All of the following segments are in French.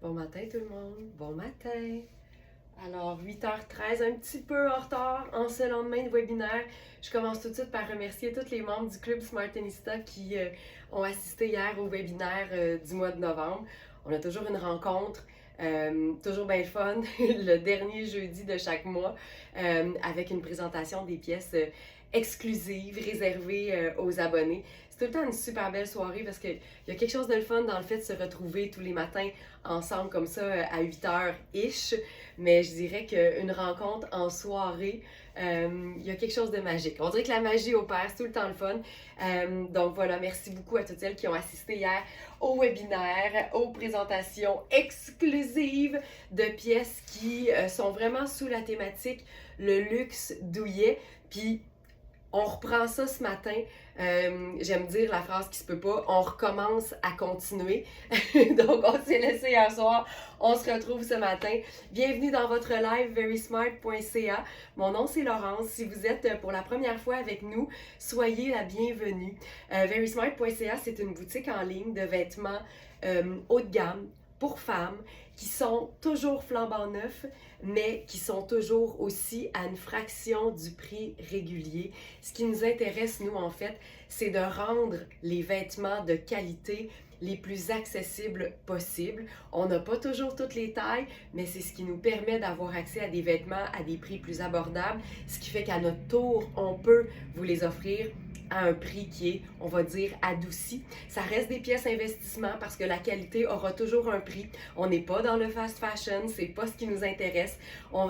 Bon matin tout le monde, bon matin. Alors 8h13, un petit peu en retard en ce lendemain de webinaire. Je commence tout de suite par remercier tous les membres du Club Smartenista qui ont assisté hier au webinaire du mois de novembre. On a toujours une rencontre, toujours bien fun, le dernier jeudi de chaque mois, avec une présentation des pièces exclusives, réservées aux abonnés. C'est tout le temps une super belle soirée parce qu'il y a quelque chose de le fun dans le fait de se retrouver tous les matins ensemble comme ça à 8h-ish. Mais je dirais qu'une rencontre en soirée, il y a quelque chose de magique. On dirait que la magie opère, c'est tout le temps le fun. Donc voilà, merci beaucoup à toutes celles qui ont assisté hier au webinaire, aux présentations exclusives de pièces qui sont vraiment sous la thématique le luxe douillet. Puis on reprend ça ce matin. J'aime dire la phrase qui se peut pas. On recommence à continuer. Donc, on s'est laissé hier soir. On se retrouve ce matin. Bienvenue dans votre live verysmart.ca. Mon nom, c'est Laurence. Si vous êtes pour la première fois avec nous, soyez la bienvenue. Verysmart.ca, c'est une boutique en ligne de vêtements haut de gamme pour femmes qui sont toujours flambant neufs, mais qui sont toujours aussi à une fraction du prix régulier. Ce qui nous intéresse, nous, en fait, c'est de rendre les vêtements de qualité les plus accessibles possibles. On n'a pas toujours toutes les tailles, mais c'est ce qui nous permet d'avoir accès à des vêtements à des prix plus abordables, ce qui fait qu'à notre tour, on peut vous les offrir à un prix qui est, on va dire, adouci. Ça reste des pièces investissement parce que la qualité aura toujours un prix. On n'est pas dans le fast fashion, c'est pas ce qui nous intéresse. On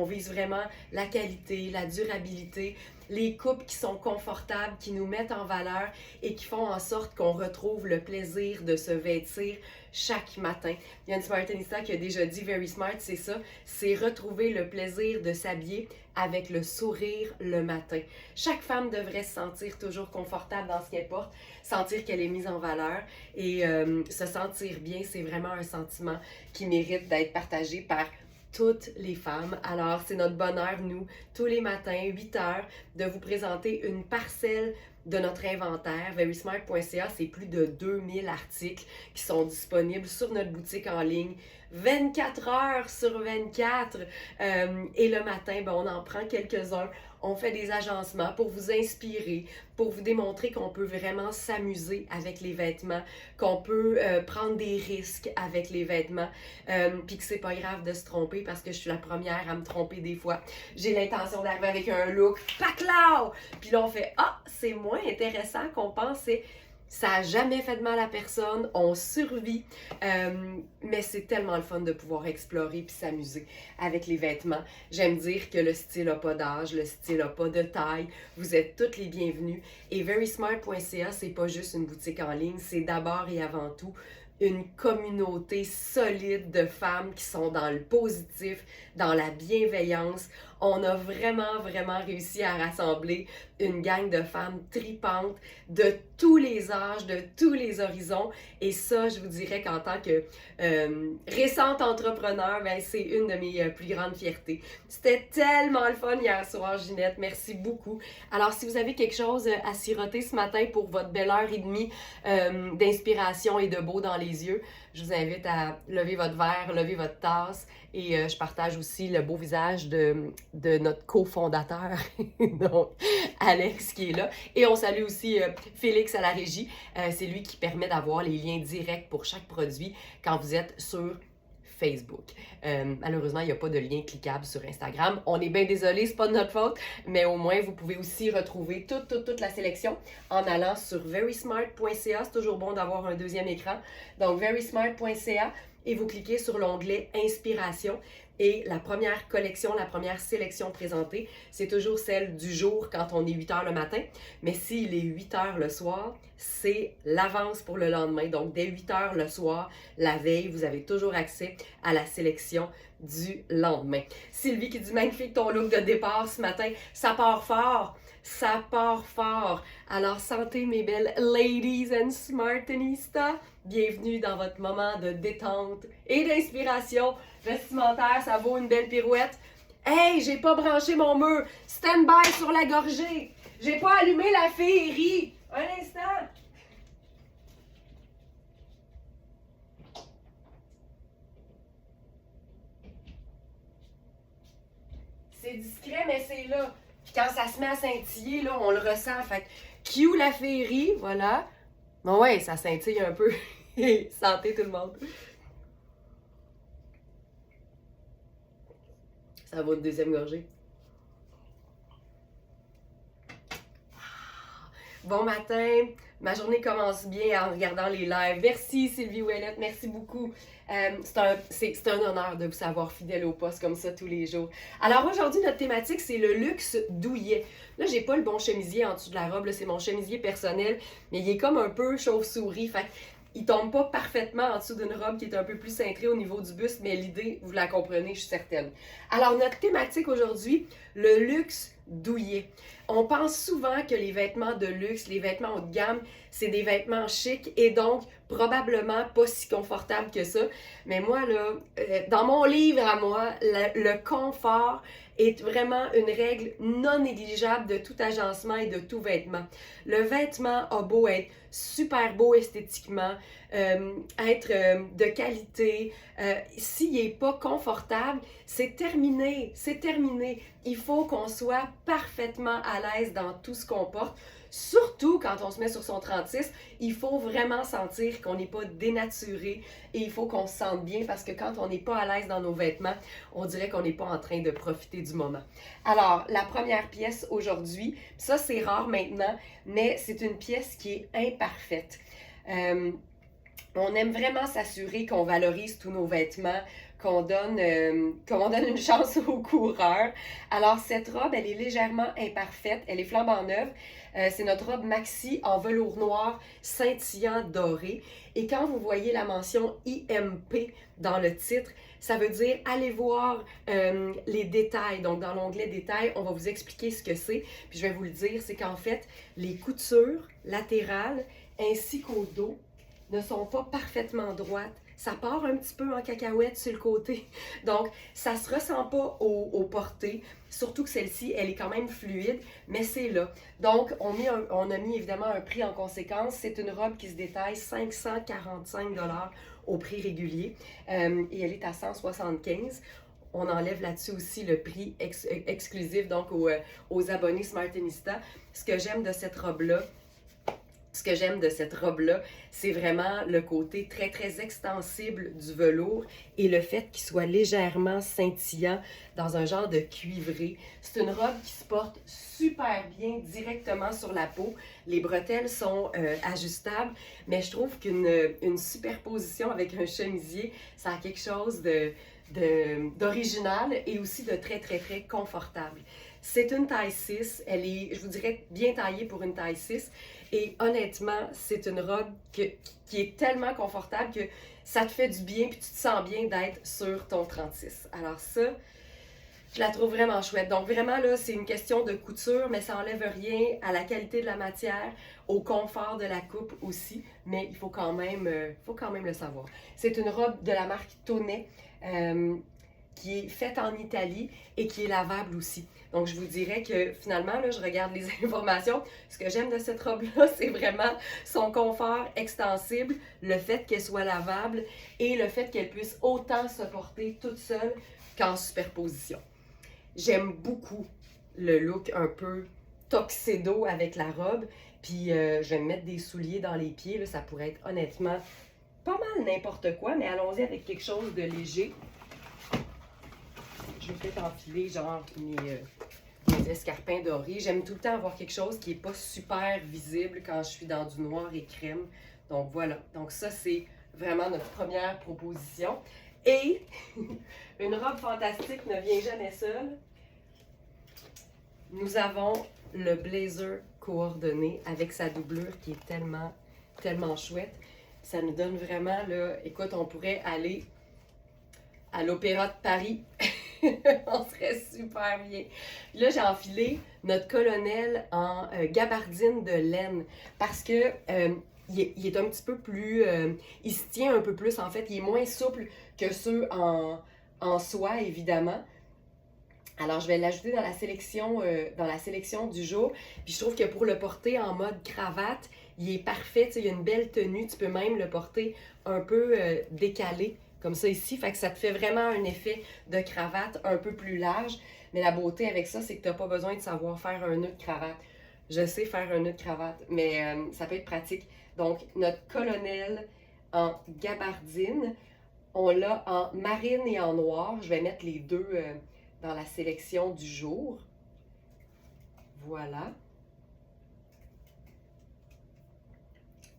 vise vraiment la qualité, la durabilité, les coupes qui sont confortables, qui nous mettent en valeur et qui font en sorte qu'on retrouve le plaisir de se vêtir chaque matin. Il y a une Smartenista qui a déjà dit Very Smart, c'est ça, c'est retrouver le plaisir de s'habiller avec le sourire le matin. Chaque femme devrait se sentir toujours confortable dans ce qu'elle porte, sentir qu'elle est mise en valeur et se sentir bien, c'est vraiment un sentiment qui mérite d'être partagé par toutes les femmes. Alors, c'est notre bonheur, nous, tous les matins, 8h, de vous présenter une parcelle de notre inventaire. Verysmart.ca, c'est plus de 2000 articles qui sont disponibles sur notre boutique en ligne 24 heures sur 24. Et le matin, ben, on en prend quelques-uns. On fait des agencements pour vous inspirer, pour vous démontrer qu'on peut vraiment s'amuser avec les vêtements, qu'on peut prendre des risques avec les vêtements, puis que c'est pas grave de se tromper parce que je suis la première à me tromper des fois. J'ai l'intention d'arriver avec un look paclao! Puis là, on fait « Ah, c'est moins intéressant qu'on pensait. » Ça n'a jamais fait de mal à personne, on survit, mais c'est tellement le fun de pouvoir explorer puis s'amuser avec les vêtements. J'aime dire que le style n'a pas d'âge, le style n'a pas de taille, vous êtes toutes les bienvenues. Et verysmart.ca, c'est pas juste une boutique en ligne, c'est d'abord et avant tout une communauté solide de femmes qui sont dans le positif, dans la bienveillance. On a vraiment, vraiment réussi à rassembler une gang de femmes tripantes de tous les âges, de tous les horizons. Et ça, je vous dirais qu'en tant que récente entrepreneur, ben, c'est une de mes plus grandes fiertés. C'était tellement le fun hier soir, Ginette. Merci beaucoup. Alors, si vous avez quelque chose à siroter ce matin pour votre belle heure et demie d'inspiration et de beau dans les yeux, je vous invite à lever votre verre, lever votre tasse et je partage aussi le beau visage de notre cofondateur, donc Alex qui est là. Et on salue aussi Félix à la régie. C'est lui qui permet d'avoir les liens directs pour chaque produit quand vous êtes sur Facebook. Malheureusement, il n'y a pas de lien cliquable sur Instagram. On est bien désolé, c'est pas de notre faute, mais au moins, vous pouvez aussi retrouver toute la sélection en allant sur verysmart.ca. C'est toujours bon d'avoir un deuxième écran. Donc, verysmart.ca et vous cliquez sur l'onglet Inspiration. Et la première collection, la première sélection présentée, c'est toujours celle du jour quand on est 8h le matin. Mais s'il est 8h le soir, c'est l'avance pour le lendemain. Donc, dès 8h le soir, la veille, vous avez toujours accès à la sélection du lendemain. Sylvie qui dit « Magnifique ton look de départ ce matin, ça part fort ». Ça part fort. Alors, santé mes belles ladies and smartenista. Bienvenue dans votre moment de détente et d'inspiration vestimentaire. Ça vaut une belle pirouette. Hey, j'ai pas branché mon mur. Stand by sur la gorgée. J'ai pas allumé la féerie. Un instant. discret, mais c'est là. Puis quand ça se met à scintiller, là, on le ressent. Fait que, cue la féerie, voilà. Bon ouais, ça scintille un peu. Santé tout le monde. Ça vaut une deuxième gorgée. Bon matin, ma journée commence bien en regardant les lives. Merci Sylvie Ouellette, merci beaucoup. C'est un honneur de vous savoir fidèle au poste comme ça tous les jours. Alors aujourd'hui, notre thématique, c'est le luxe douillet. Là, j'ai pas le bon chemisier en dessous de la robe, c'est mon chemisier personnel, mais il est comme un peu chauve-souris. Fait il tombe pas parfaitement en dessous d'une robe qui est un peu plus cintrée au niveau du buste, mais l'idée, vous la comprenez, je suis certaine. Alors, notre thématique aujourd'hui, le luxe douillet. On pense souvent que les vêtements de luxe, les vêtements haut de gamme, c'est des vêtements chics et donc probablement pas si confortables que ça. Mais moi, là, dans mon livre à moi, le confort est vraiment une règle non négligeable de tout agencement et de tout vêtement. Le vêtement a beau être super beau esthétiquement, être de qualité, s'il n'est pas confortable, c'est terminé, c'est terminé. Il faut qu'on soit parfaitement à l'aise dans tout ce qu'on porte. Surtout quand on se met sur son 36, il faut vraiment sentir qu'on n'est pas dénaturé et il faut qu'on se sente bien parce que quand on n'est pas à l'aise dans nos vêtements, on dirait qu'on n'est pas en train de profiter du moment. Alors, la première pièce aujourd'hui, ça c'est rare maintenant, mais c'est une pièce qui est imparfaite. On aime vraiment s'assurer qu'on valorise tous nos vêtements, qu'on donne une chance aux coureurs. Alors, cette robe, elle est légèrement imparfaite, elle est flambant neuve. C'est notre robe maxi en velours noir scintillant doré. Et quand vous voyez la mention IMP dans le titre, ça veut dire allez voir les détails. Donc, dans l'onglet détails, on va vous expliquer ce que c'est. Puis, je vais vous le dire, c'est qu'en fait, les coutures latérales ainsi qu'au dos ne sont pas parfaitement droites. Ça part un petit peu en cacahuète sur le côté. Donc, ça ne se ressent pas au porté. Surtout que celle-ci, elle est quand même fluide, mais c'est là. Donc, on a mis évidemment un prix en conséquence. C'est une robe qui se détaille 545 $ au prix régulier et elle est à 175. On enlève là-dessus aussi le prix exclusif donc aux abonnés Smartinista. Ce que j'aime de cette robe-là, c'est vraiment le côté très, très extensible du velours et le fait qu'il soit légèrement scintillant dans un genre de cuivré. C'est une robe qui se porte super bien directement sur la peau. Les bretelles sont ajustables, mais je trouve qu'une superposition avec un chemisier, ça a quelque chose d'original et aussi de très, très, très confortable. C'est une taille 6, elle est, je vous dirais, bien taillée pour une taille 6. Et honnêtement, c'est une robe qui est tellement confortable que ça te fait du bien puis tu te sens bien d'être sur ton 36. Alors ça, je la trouve vraiment chouette. Donc vraiment là, c'est une question de couture, mais ça n'enlève rien à la qualité de la matière, au confort de la coupe aussi, mais il faut quand même le savoir. C'est une robe de la marque Tonnet qui est faite en Italie et qui est lavable aussi. Donc, je vous dirais que finalement, là, je regarde les informations. Ce que j'aime de cette robe-là, c'est vraiment son confort extensible, le fait qu'elle soit lavable et le fait qu'elle puisse autant se porter toute seule qu'en superposition. J'aime beaucoup le look un peu tuxedo avec la robe. Puis, je vais me mettre des souliers dans les pieds. Là, ça pourrait être honnêtement pas mal n'importe quoi, mais allons-y avec quelque chose de léger. Je vais peut-être enfiler genre mes escarpins dorés. J'aime tout le temps avoir quelque chose qui n'est pas super visible quand je suis dans du noir et crème. Donc voilà. Donc ça, c'est vraiment notre première proposition. Et une robe fantastique ne vient jamais seule. Nous avons le blazer coordonné avec sa doublure qui est tellement, tellement chouette. Ça nous donne vraiment, là, écoute, on pourrait aller à l'Opéra de Paris. On serait super bien. Là, j'ai enfilé notre colonel en gabardine de laine parce que il est un petit peu plus... il se tient un peu plus, en fait. Il est moins souple que ceux en soie, évidemment. Alors, je vais l'ajouter dans la sélection du jour. Puis, je trouve que pour le porter en mode cravate, il est parfait. Tu sais, il y a une belle tenue. Tu peux même le porter un peu décalé, comme ça ici. Fait que ça te fait vraiment un effet de cravate un peu plus large. Mais la beauté avec ça, c'est que tu n'as pas besoin de savoir faire un nœud de cravate. Je sais faire un nœud de cravate, mais ça peut être pratique. Donc, notre colonel en gabardine, on l'a en marine et en noir. Je vais mettre les deux dans la sélection du jour. Voilà.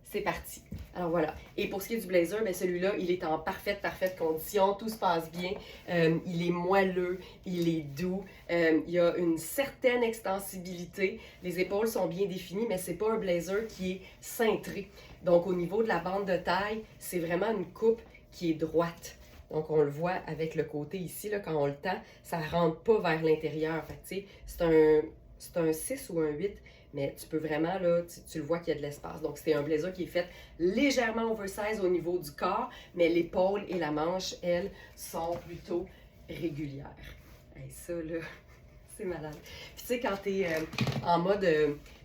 C'est parti. Alors voilà. Et pour ce qui est du blazer, bien celui-là, il est en parfaite condition. Tout se passe bien. Il est moelleux, il est doux. Il y a une certaine extensibilité. Les épaules sont bien définies, mais c'est pas un blazer qui est cintré. Donc au niveau de la bande de taille, c'est vraiment une coupe qui est droite. Donc on le voit avec le côté ici, là, quand on le tend, ça ne rentre pas vers l'intérieur. C'est un 6 ou un 8. Mais tu peux vraiment, là, tu le vois qu'il y a de l'espace. Donc, c'est un blazer qui est fait légèrement oversize au niveau du corps, mais l'épaule et la manche, elles, sont plutôt régulières. Et ça, là, c'est malade. Puis, tu sais, quand tu es en mode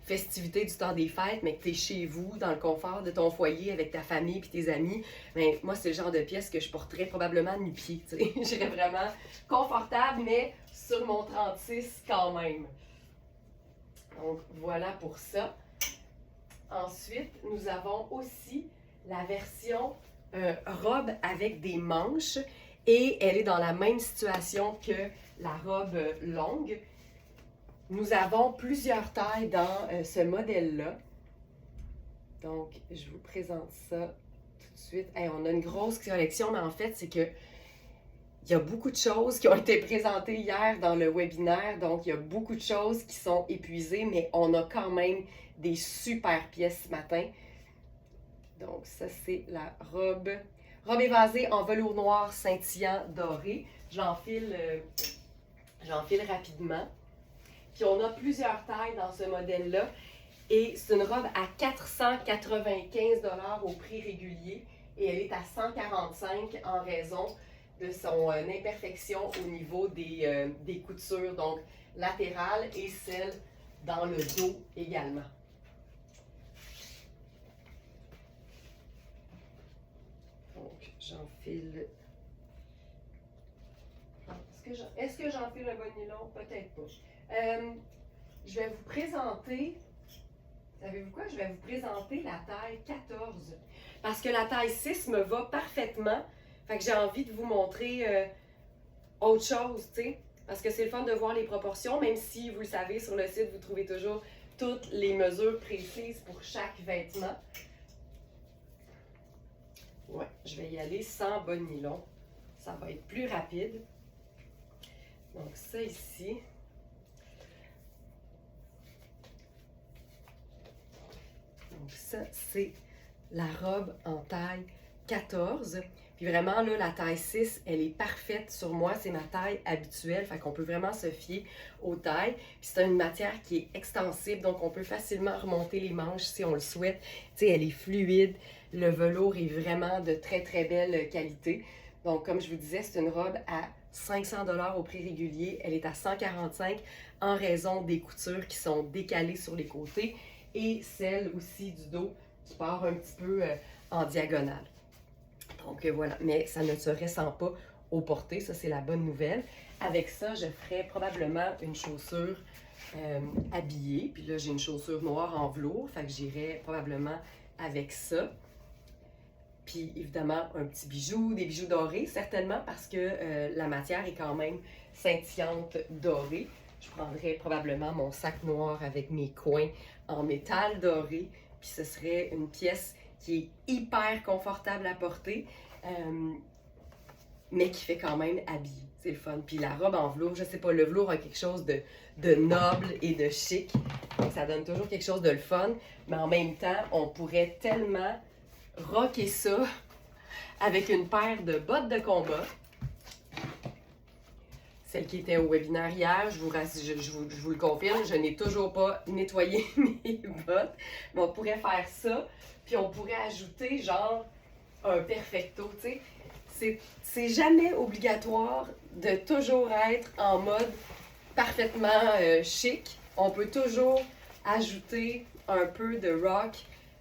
festivité du temps des fêtes, mais que tu es chez vous, dans le confort de ton foyer, avec ta famille et tes amis, bien, moi, c'est le genre de pièce que je porterais probablement nu-pied. Je serais vraiment confortable, mais sur mon 36 quand même. Donc, voilà pour ça. Ensuite, nous avons aussi la version robe avec des manches et elle est dans la même situation que la robe longue. Nous avons plusieurs tailles dans ce modèle-là. Donc, je vous présente ça tout de suite. Hey, on a une grosse collection, mais en fait, c'est que il y a beaucoup de choses qui ont été présentées hier dans le webinaire, donc il y a beaucoup de choses qui sont épuisées, mais on a quand même des super pièces ce matin. Donc ça, c'est la robe évasée en velours noir scintillant doré. J'enfile rapidement. Puis on a plusieurs tailles dans ce modèle-là. Et c'est une robe à 495 $ au prix régulier. Et elle est à 145 $ en raison de son imperfection au niveau des coutures, donc latérales et celle dans le dos également. Donc, j'enfile. Est-ce que j'enfile un bon nylon? Peut-être pas. Je vais vous présenter, savez-vous quoi? Je vais vous présenter la taille 14. Parce que la taille 6 me va parfaitement. Fait que j'ai envie de vous montrer autre chose, tu sais. Parce que c'est le fun de voir les proportions, même si, vous le savez, sur le site, vous trouvez toujours toutes les mesures précises pour chaque vêtement. Ouais, je vais y aller sans bon nylon. Ça va être plus rapide. Donc ça ici. Donc ça, c'est la robe en taille 14. Puis vraiment, là, la taille 6, elle est parfaite sur moi. C'est ma taille habituelle. Fait qu'on peut vraiment se fier aux tailles. Puis c'est une matière qui est extensible. Donc, on peut facilement remonter les manches si on le souhaite. Tu sais, elle est fluide. Le velours est vraiment de très, très belle qualité. Donc, comme je vous disais, c'est une robe à 500 $ au prix régulier. Elle est à 145 $ en raison des coutures qui sont décalées sur les côtés. Et celle aussi du dos qui part un petit peu en diagonale. Donc voilà, mais ça ne se ressent pas au porté, ça c'est la bonne nouvelle. Avec ça, je ferais probablement une chaussure habillée. Puis là, j'ai une chaussure noire en velours, fait que j'irais probablement avec ça. Puis évidemment, un petit bijou, des bijoux dorés, certainement, parce que la matière est quand même scintillante dorée. Je prendrais probablement mon sac noir avec mes coins en métal doré. Puis ce serait une pièce qui est hyper confortable à porter, mais qui fait quand même habillé. C'est le fun. Puis la robe en velours, je sais pas, le velours a quelque chose de noble et de chic. Donc ça donne toujours quelque chose de le fun. Mais en même temps, on pourrait tellement rocker ça avec une paire de bottes de combat. Celle qui était au webinaire hier, je vous le confirme, je n'ai toujours pas nettoyé mes bottes. Mais on pourrait faire ça, puis on pourrait ajouter genre un perfecto, tu sais. C'est jamais obligatoire de toujours être en mode parfaitement chic. On peut toujours ajouter un peu de rock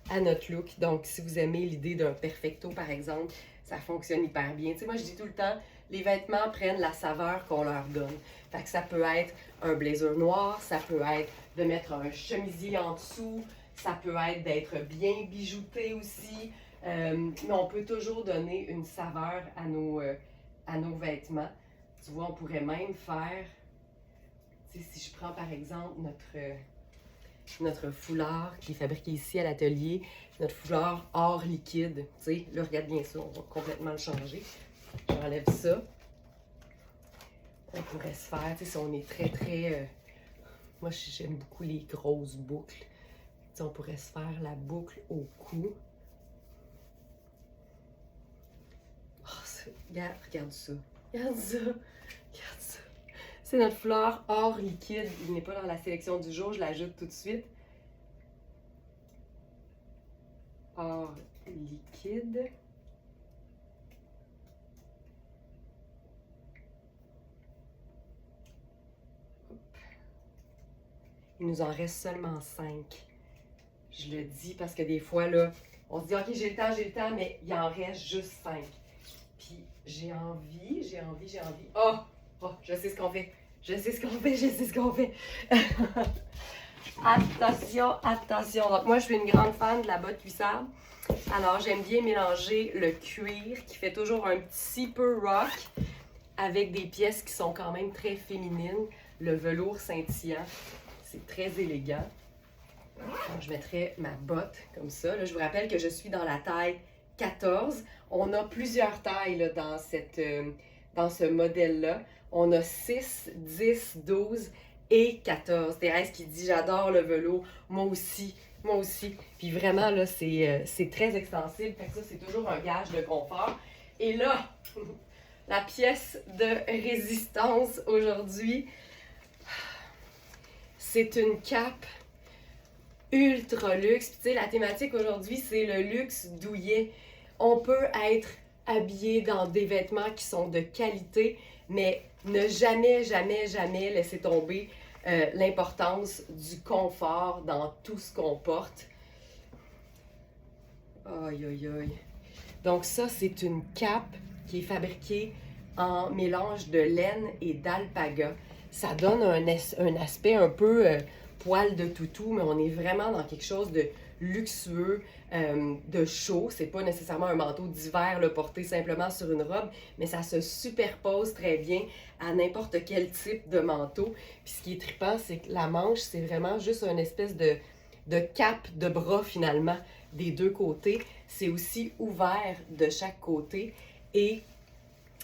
à notre look. Donc, si vous aimez l'idée d'un perfecto, par exemple, ça fonctionne hyper bien. Tu sais, moi, je dis tout le temps, les vêtements prennent la saveur qu'on leur donne. Fait que ça peut être un blazer noir, ça peut être de mettre un chemisier en dessous, ça peut être d'être bien bijouté aussi. Mais on peut toujours donner une saveur à nos vêtements. Tu vois, on pourrait même faire, si je prends par exemple notre foulard qui est fabriqué ici à l'atelier, notre foulard or liquide. Tu sais, là, regarde bien ça, on va complètement le changer. J'enlève ça. On pourrait se faire, tu sais, si on est très... moi, j'aime beaucoup les grosses boucles. Tu sais, on pourrait se faire la boucle au cou. Oh, regarde ça. Regarde ça. Regarde ça. C'est notre foulard or liquide. Il n'est pas dans la sélection du jour, je l'ajoute tout de suite. Or liquide. Il nous en reste seulement 5. Je le dis parce que des fois, là, on se dit « Ok, j'ai le temps, mais il en reste juste 5. » Puis j'ai envie. Oh, je sais ce qu'on fait. Je sais ce qu'on fait. Attention. Donc moi, je suis une grande fan de la botte cuissard. Alors, j'aime bien mélanger le cuir qui fait toujours un petit peu rock avec des pièces qui sont quand même très féminines. Le velours scintillant, c'est très élégant. Donc, je mettrai ma botte comme ça. Là, je vous rappelle que je suis dans la taille 14. On a plusieurs tailles là, dans ce modèle-là. On a 6, 10, 12 et 14. Thérèse qui dit « J'adore le velours. » Moi aussi. Puis vraiment, là, c'est très extensible. Fait que ça, c'est toujours un gage de confort. Et là, la pièce de résistance aujourd'hui, c'est une cape ultra luxe. Puis, tu sais, la thématique aujourd'hui, c'est le luxe douillet. On peut être habillé dans des vêtements qui sont de qualité, mais ne jamais laisser tomber l'importance du confort dans tout ce qu'on porte. Aïe. Donc ça, c'est une cape qui est fabriquée en mélange de laine et d'alpaga. Ça donne un aspect un peu poil de toutou, mais on est vraiment dans quelque chose de luxueux, de chaud. C'est pas nécessairement un manteau d'hiver porté simplement sur une robe, mais ça se superpose très bien à n'importe quel type de manteau. Puis ce qui est trippant, c'est que la manche, c'est vraiment juste une espèce de cape de bras finalement des deux côtés. C'est aussi ouvert de chaque côté et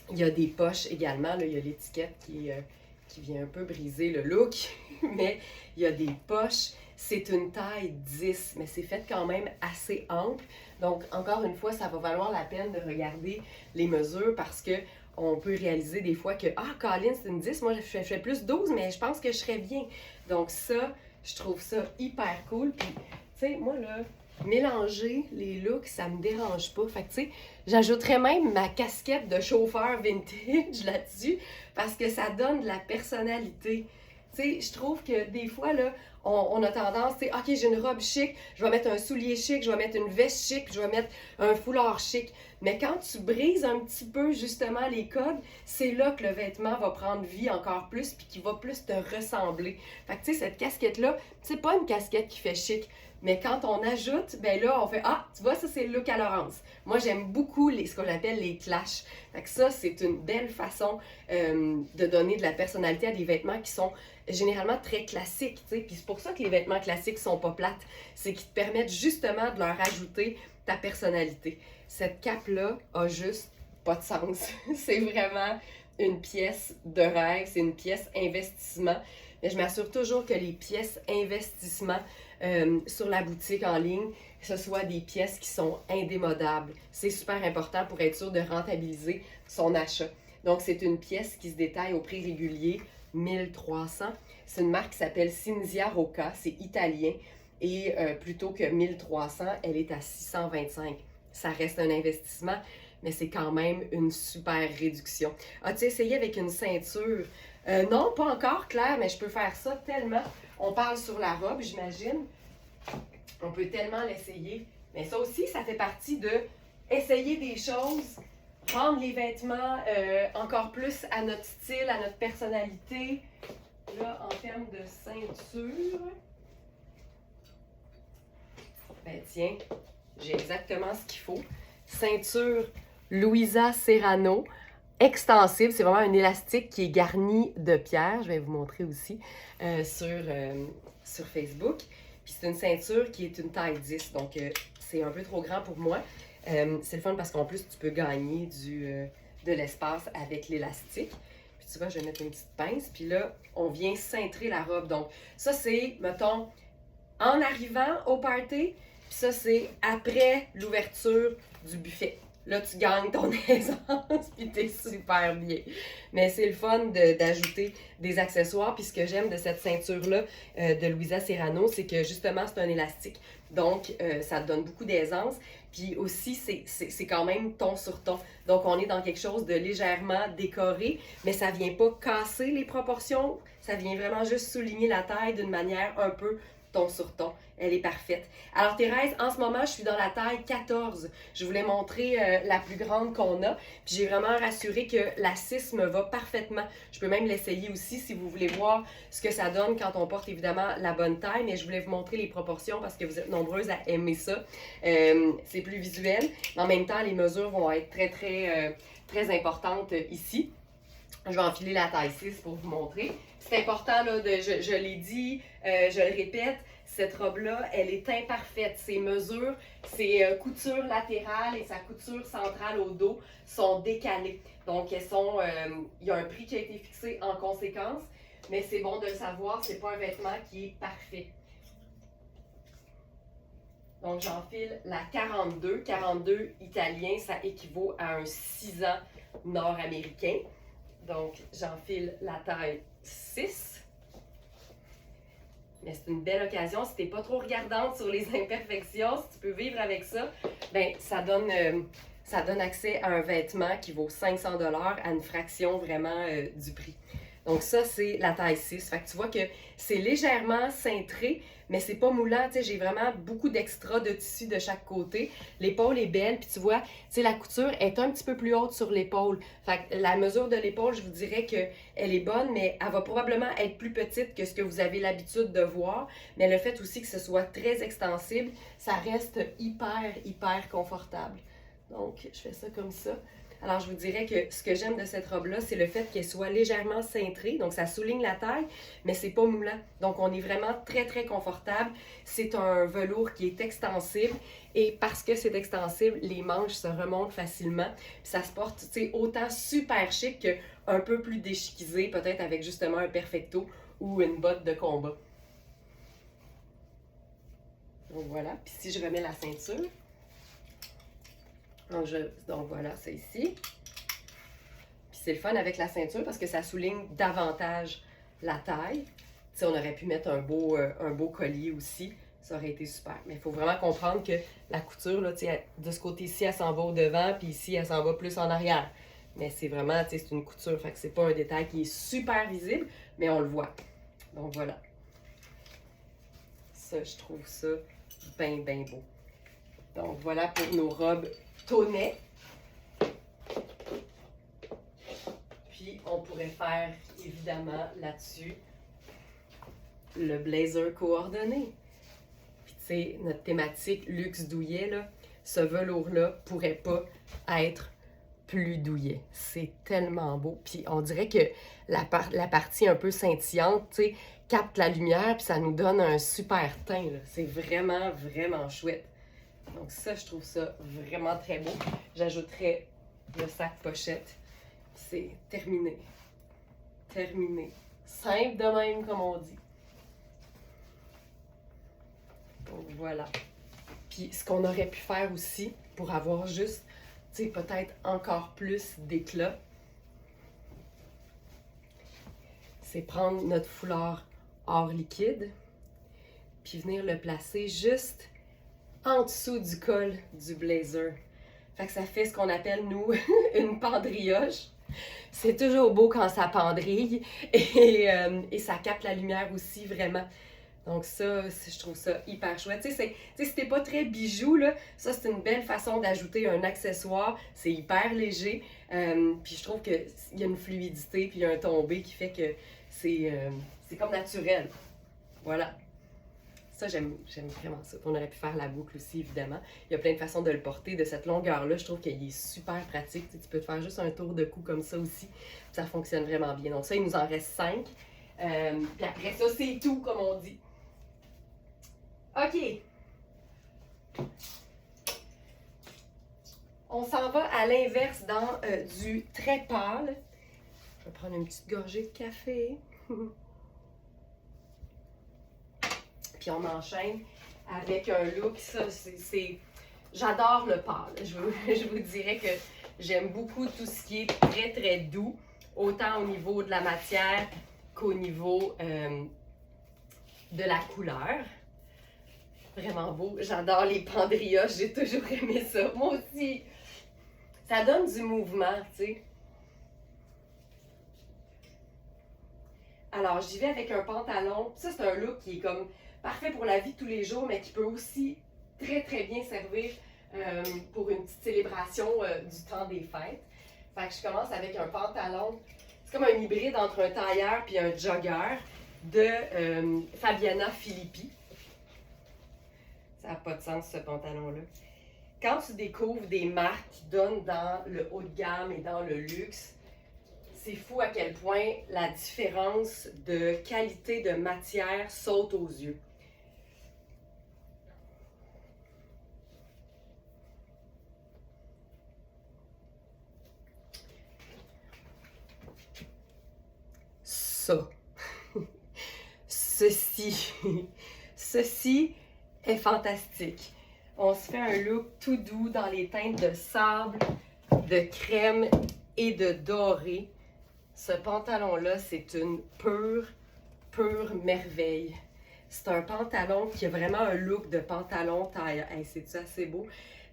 il y a des poches également. Là, il y a l'étiquette qui vient un peu briser le look, mais il y a des poches. C'est une taille 10, mais c'est fait quand même assez ample. Donc, encore une fois, ça va valoir la peine de regarder les mesures parce que on peut réaliser des fois que « Ah, Colin, c'est une 10, moi je fais plus 12, mais je pense que je serais bien. » Donc ça, je trouve ça hyper cool. Puis, tu sais, moi là, mélanger les looks, ça me dérange pas. Fait que, tu sais, j'ajouterais même ma casquette de chauffeur vintage là-dessus parce que ça donne de la personnalité. Tu sais, je trouve que des fois, là, on a tendance, tu sais, OK, j'ai une robe chic, je vais mettre un soulier chic, je vais mettre une veste chic, je vais mettre un foulard chic. Mais quand tu brises un petit peu, justement, les codes, c'est là que le vêtement va prendre vie encore plus puis qu'il va plus te ressembler. Fait que, tu sais, cette casquette-là, c'est pas une casquette qui fait chic. Mais quand on ajoute, ben là, on fait « Ah, tu vois, ça, c'est le look à Laurence. » Moi, j'aime beaucoup ce qu'on appelle les clashs. Fait que ça, c'est une belle façon de donner de la personnalité à des vêtements qui sont généralement très classiques, tu sais. Puis c'est pour ça que les vêtements classiques sont pas plates. C'est qu'ils te permettent justement de leur ajouter ta personnalité. Cette cape-là a juste pas de sens. C'est vraiment une pièce de rêve, c'est une pièce investissement. Mais je m'assure toujours que les pièces investissement sur la boutique en ligne, ce soit des pièces qui sont indémodables. C'est super important pour être sûr de rentabiliser son achat. Donc, c'est une pièce qui se détaille au prix régulier, 1300. C'est une marque qui s'appelle Cinzia Rocca, c'est italien. Et plutôt que 1300, elle est à 625. Ça reste un investissement, mais c'est quand même une super réduction. As-tu essayé avec une ceinture? Non, pas encore, Claire, mais je peux faire ça tellement. On parle sur la robe, j'imagine. On peut tellement l'essayer. Mais ça aussi, ça fait partie de essayer des choses rendre les vêtements encore plus à notre style, à notre personnalité. Là, en termes de ceinture, ben tiens, j'ai exactement ce qu'il faut. Ceinture Louisa Serrano, extensible. C'est vraiment un élastique qui est garni de pierre. Je vais vous montrer aussi sur Facebook. Puis c'est une ceinture qui est une taille 10, donc c'est un peu trop grand pour moi. C'est le fun parce qu'en plus, tu peux gagner de l'espace avec l'élastique. Puis tu vois, je vais mettre une petite pince. Puis là, on vient cintrer la robe. Donc ça, c'est, mettons, en arrivant au party. Puis ça, c'est après l'ouverture du buffet. Là, tu gagnes ton aisance, puis t'es super bien. Mais c'est le fun d'ajouter des accessoires. Puis ce que j'aime de cette ceinture-là de Louisa Serrano, c'est que justement, c'est un élastique. Donc, ça te donne beaucoup d'aisance. Puis aussi, c'est quand même ton sur ton. Donc, on est dans quelque chose de légèrement décoré, mais ça vient pas casser les proportions. Ça vient vraiment juste souligner la taille d'une manière un peu ton sur ton. Elle est parfaite. Alors Thérèse, en ce moment, je suis dans la taille 14. Je voulais montrer la plus grande qu'on a. Puis j'ai vraiment rassuré que la 6 me va parfaitement. Je peux même l'essayer aussi si vous voulez voir ce que ça donne quand on porte évidemment la bonne taille. Mais je voulais vous montrer les proportions parce que vous êtes nombreuses à aimer ça. C'est plus visuel. Mais en même temps, les mesures vont être très importantes ici. Je vais enfiler la taille 6 pour vous montrer. C'est important, là, je l'ai dit, je le répète, cette robe-là, elle est imparfaite. Ses mesures, ses coutures latérales et sa couture centrale au dos sont décalées. Donc, il y a un prix qui a été fixé en conséquence, mais c'est bon de le savoir, c'est pas un vêtement qui est parfait. Donc, j'enfile la 42. 42 italien, ça équivaut à un 6 ans nord-américain. Donc, j'enfile la taille 6. Mais c'est une belle occasion. Si tu n'es pas trop regardante sur les imperfections, si tu peux vivre avec ça, ben ça donne accès à un vêtement qui vaut 500 $ à une fraction vraiment du prix. Donc ça, c'est la taille 6. Fait que tu vois que c'est légèrement cintré, mais c'est pas moulant. Tu sais, j'ai vraiment beaucoup d'extra de tissu de chaque côté. L'épaule est belle, puis tu vois, tu sais, la couture est un petit peu plus haute sur l'épaule. Fait que la mesure de l'épaule, je vous dirais qu'elle est bonne, mais elle va probablement être plus petite que ce que vous avez l'habitude de voir. Mais le fait aussi que ce soit très extensible, ça reste hyper confortable. Donc, je fais ça comme ça. Alors, je vous dirais que ce que j'aime de cette robe-là, c'est le fait qu'elle soit légèrement cintrée. Donc, ça souligne la taille, mais c'est pas moulant. Donc, on est vraiment très confortable. C'est un velours qui est extensible. Et parce que c'est extensible, les manches se remontent facilement. Puis ça se porte, tu sais, autant super chic qu'un peu plus déchiquisé, peut-être avec justement un perfecto ou une botte de combat. Donc, voilà. Puis si je remets la ceinture... Donc voilà, c'est ici. Puis c'est le fun avec la ceinture parce que ça souligne davantage la taille. Tu sais, on aurait pu mettre un beau collier aussi. Ça aurait été super. Mais il faut vraiment comprendre que la couture, là, tu sais, de ce côté-ci, elle s'en va au devant, puis ici, elle s'en va plus en arrière. Mais c'est vraiment, tu sais, c'est une couture. Fait que c'est pas un détail qui est super visible, mais on le voit. Donc voilà. Ça, je trouve ça bien beau. Donc voilà pour nos robes tonnet. Puis on pourrait faire évidemment là-dessus le blazer coordonné. Puis tu sais, notre thématique luxe douillet, là, ce velours-là pourrait pas être plus douillet. C'est tellement beau. Puis on dirait que la partie un peu scintillante, tu sais, capte la lumière, puis ça nous donne un super teint. C'est vraiment chouette. Donc ça, je trouve ça vraiment très beau. J'ajouterai le sac pochette. C'est terminé. Terminé. Simple de même, comme on dit. Donc voilà. Puis ce qu'on aurait pu faire aussi, pour avoir juste, tu sais, peut-être encore plus d'éclat, c'est prendre notre foulard hors liquide, puis venir le placer juste en dessous du col du blazer. Fait que ça fait ce qu'on appelle, nous, une pendrioche. C'est toujours beau quand ça pendrille et ça capte la lumière aussi, vraiment. Donc ça, je trouve ça hyper chouette. Tu sais, si t'es pas très bijou, là, ça c'est une belle façon d'ajouter un accessoire. C'est hyper léger. Puis je trouve qu'il y a une fluidité, puis il y a un tombé qui fait que c'est comme naturel. Voilà. Ça, j'aime vraiment ça. On aurait pu faire la boucle aussi, évidemment. Il y a plein de façons de le porter. De cette longueur-là, je trouve qu'il est super pratique. Tu peux te faire juste un tour de cou comme ça aussi. Ça fonctionne vraiment bien. Donc ça, il nous en reste 5. Puis après ça, c'est tout, comme on dit. OK. On s'en va à l'inverse dans du très pâle. Je vais prendre une petite gorgée de café. Puis on enchaîne avec un look, ça c'est... J'adore le pâle. Je vous dirais que j'aime beaucoup tout ce qui est très très doux, autant au niveau de la matière qu'au niveau de la couleur. Vraiment beau. J'adore les pendrioches, j'ai toujours aimé ça. Moi aussi. Ça donne du mouvement, tu sais. Alors, j'y vais avec un pantalon. Ça, c'est un look qui est comme parfait pour la vie de tous les jours, mais qui peut aussi très, très bien servir pour une petite célébration du temps des fêtes. Fait que je commence avec un pantalon. C'est comme un hybride entre un tailleur et un jogger de Fabiana Filippi. Ça n'a pas de sens, ce pantalon-là. Quand tu découvres des marques qui donnent dans le haut de gamme et dans le luxe, c'est fou à quel point la différence de qualité de matière saute aux yeux. Ça. Ceci est fantastique. On se fait un look tout doux dans les teintes de sable, de crème et de doré. Ce pantalon-là, c'est une pure merveille. C'est un pantalon qui a vraiment un look de pantalon taille. Hey, c'est-tu assez beau?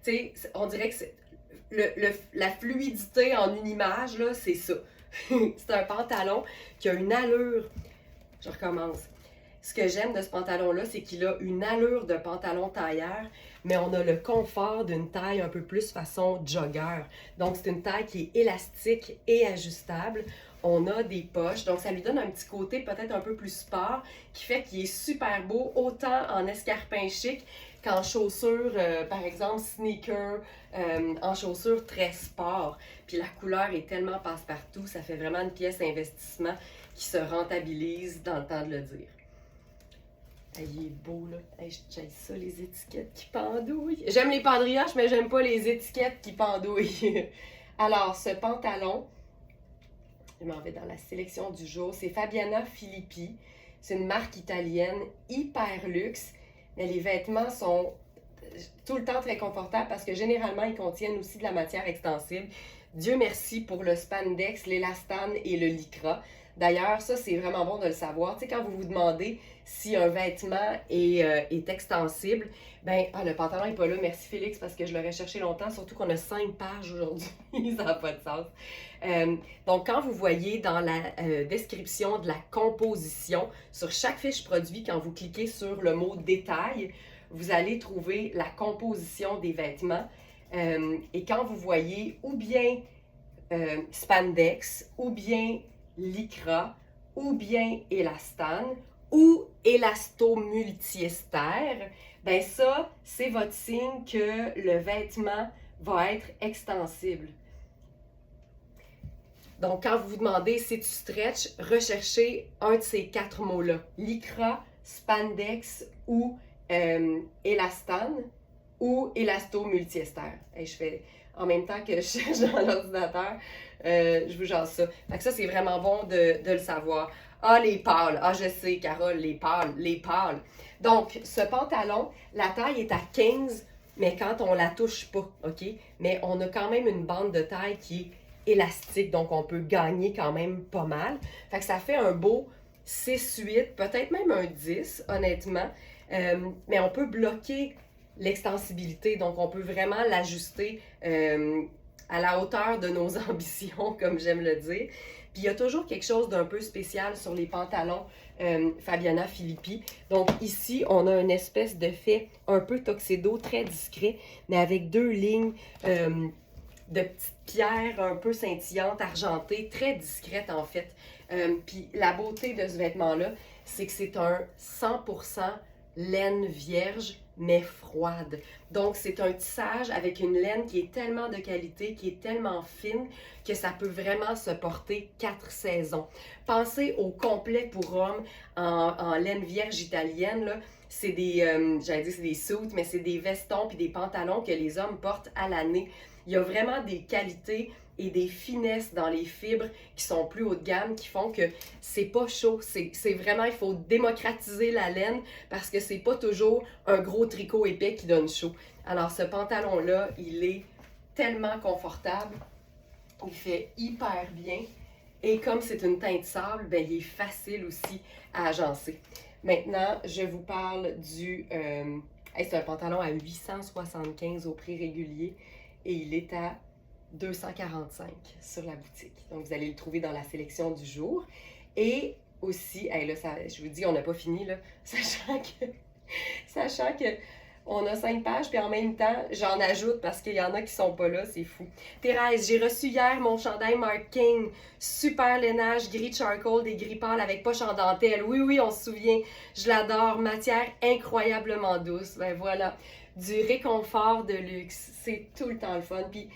Tu sais, on dirait que la fluidité en une image, là, c'est ça. C'est un pantalon qui a une allure. Je recommence. Ce que j'aime de ce pantalon-là, c'est qu'il a une allure de pantalon tailleur, mais on a le confort d'une taille un peu plus façon jogger. Donc, c'est une taille qui est élastique et ajustable. On a des poches, donc ça lui donne un petit côté peut-être un peu plus sport, qui fait qu'il est super beau, autant en escarpin chic qu'en chaussures, par exemple, sneakers, en chaussures très sport. Puis la couleur est tellement passe-partout, ça fait vraiment une pièce d'investissement qui se rentabilise dans le temps de le dire. Hey, il est beau, là. Hey, j'aime ça, les étiquettes qui pendouillent. J'aime les pendrioches, mais j'aime pas les étiquettes qui pendouillent. Alors, ce pantalon, je m'en vais dans la sélection du jour. C'est Fabiana Filippi. C'est une marque italienne hyper luxe. Mais les vêtements sont tout le temps très confortables parce que généralement, ils contiennent aussi de la matière extensible. Dieu merci pour le spandex, l'élastane et le lycra. D'ailleurs, ça, c'est vraiment bon de le savoir. Tu sais, quand vous vous demandez si un vêtement est extensible, ben, le pantalon n'est pas là. Merci Félix, parce que je l'aurais cherché longtemps, surtout qu'on a 5 pages aujourd'hui. Ça n'a pas de sens. Donc, quand vous voyez dans la description de la composition, sur chaque fiche produit, quand vous cliquez sur le mot « détail », vous allez trouver la composition des vêtements. Et quand vous voyez ou bien spandex, ou bien lycra, ou bien élastane, ou élastomultiester, ben ça, c'est votre signe que le vêtement va être extensible. Donc, quand vous vous demandez si tu stretch, recherchez un de ces 4 mots-là. Lycra, spandex ou élastane ou élastomultiester. Et je fais en même temps que je cherche dans l'ordinateur, je vous jase ça. Fait que ça, c'est vraiment bon de le savoir. Ah, les pâles. Ah, je sais, Carole, les pâles. Donc, ce pantalon, la taille est à 15, mais quand on la touche pas, OK? Mais on a quand même une bande de taille qui est élastique, donc on peut gagner quand même pas mal. Fait que ça fait un beau 6-8, peut-être même un 10, honnêtement. Mais on peut bloquer l'extensibilité, donc on peut vraiment l'ajuster à la hauteur de nos ambitions, comme j'aime le dire. Puis il y a toujours quelque chose d'un peu spécial sur les pantalons Fabiana Filippi. Donc ici, on a une espèce de fait un peu tuxedo, très discret, mais avec deux lignes de petites pierres un peu scintillantes, argentées, très discrètes en fait. Puis la beauté de ce vêtement-là, c'est que c'est un 100% laine vierge, mais froide. Donc, c'est un tissage avec une laine qui est tellement de qualité, qui est tellement fine, que ça peut vraiment se porter 4 saisons. Pensez au complet pour hommes en laine vierge italienne, là. C'est des, j'allais dire c'est des suits, mais c'est des vestons puis des pantalons que les hommes portent à l'année. Il y a vraiment des qualités et des finesses dans les fibres qui sont plus haut de gamme, qui font que c'est pas chaud. C'est vraiment, il faut démocratiser la laine parce que c'est pas toujours un gros tricot épais qui donne chaud. Alors ce pantalon-là, il est tellement confortable, il fait hyper bien et comme c'est une teinte sable, ben, il est facile aussi à agencer. Maintenant, je vous parle du... c'est un pantalon à 875 au prix régulier et il est à 245 sur la boutique. Donc, vous allez le trouver dans la sélection du jour. Et aussi, hey, là, ça, je vous dis, on n'a pas fini, là, sachant que on a 5 pages, puis en même temps, j'en ajoute parce qu'il y en a qui sont pas là, c'est fou. Thérèse, j'ai reçu hier mon chandail Mark King, super lainage, gris charcoal, des gris pâles avec poche en dentelle. Oui, oui, on se souvient, je l'adore, matière incroyablement douce. Ben voilà, du réconfort de luxe, c'est tout le temps le fun. Puis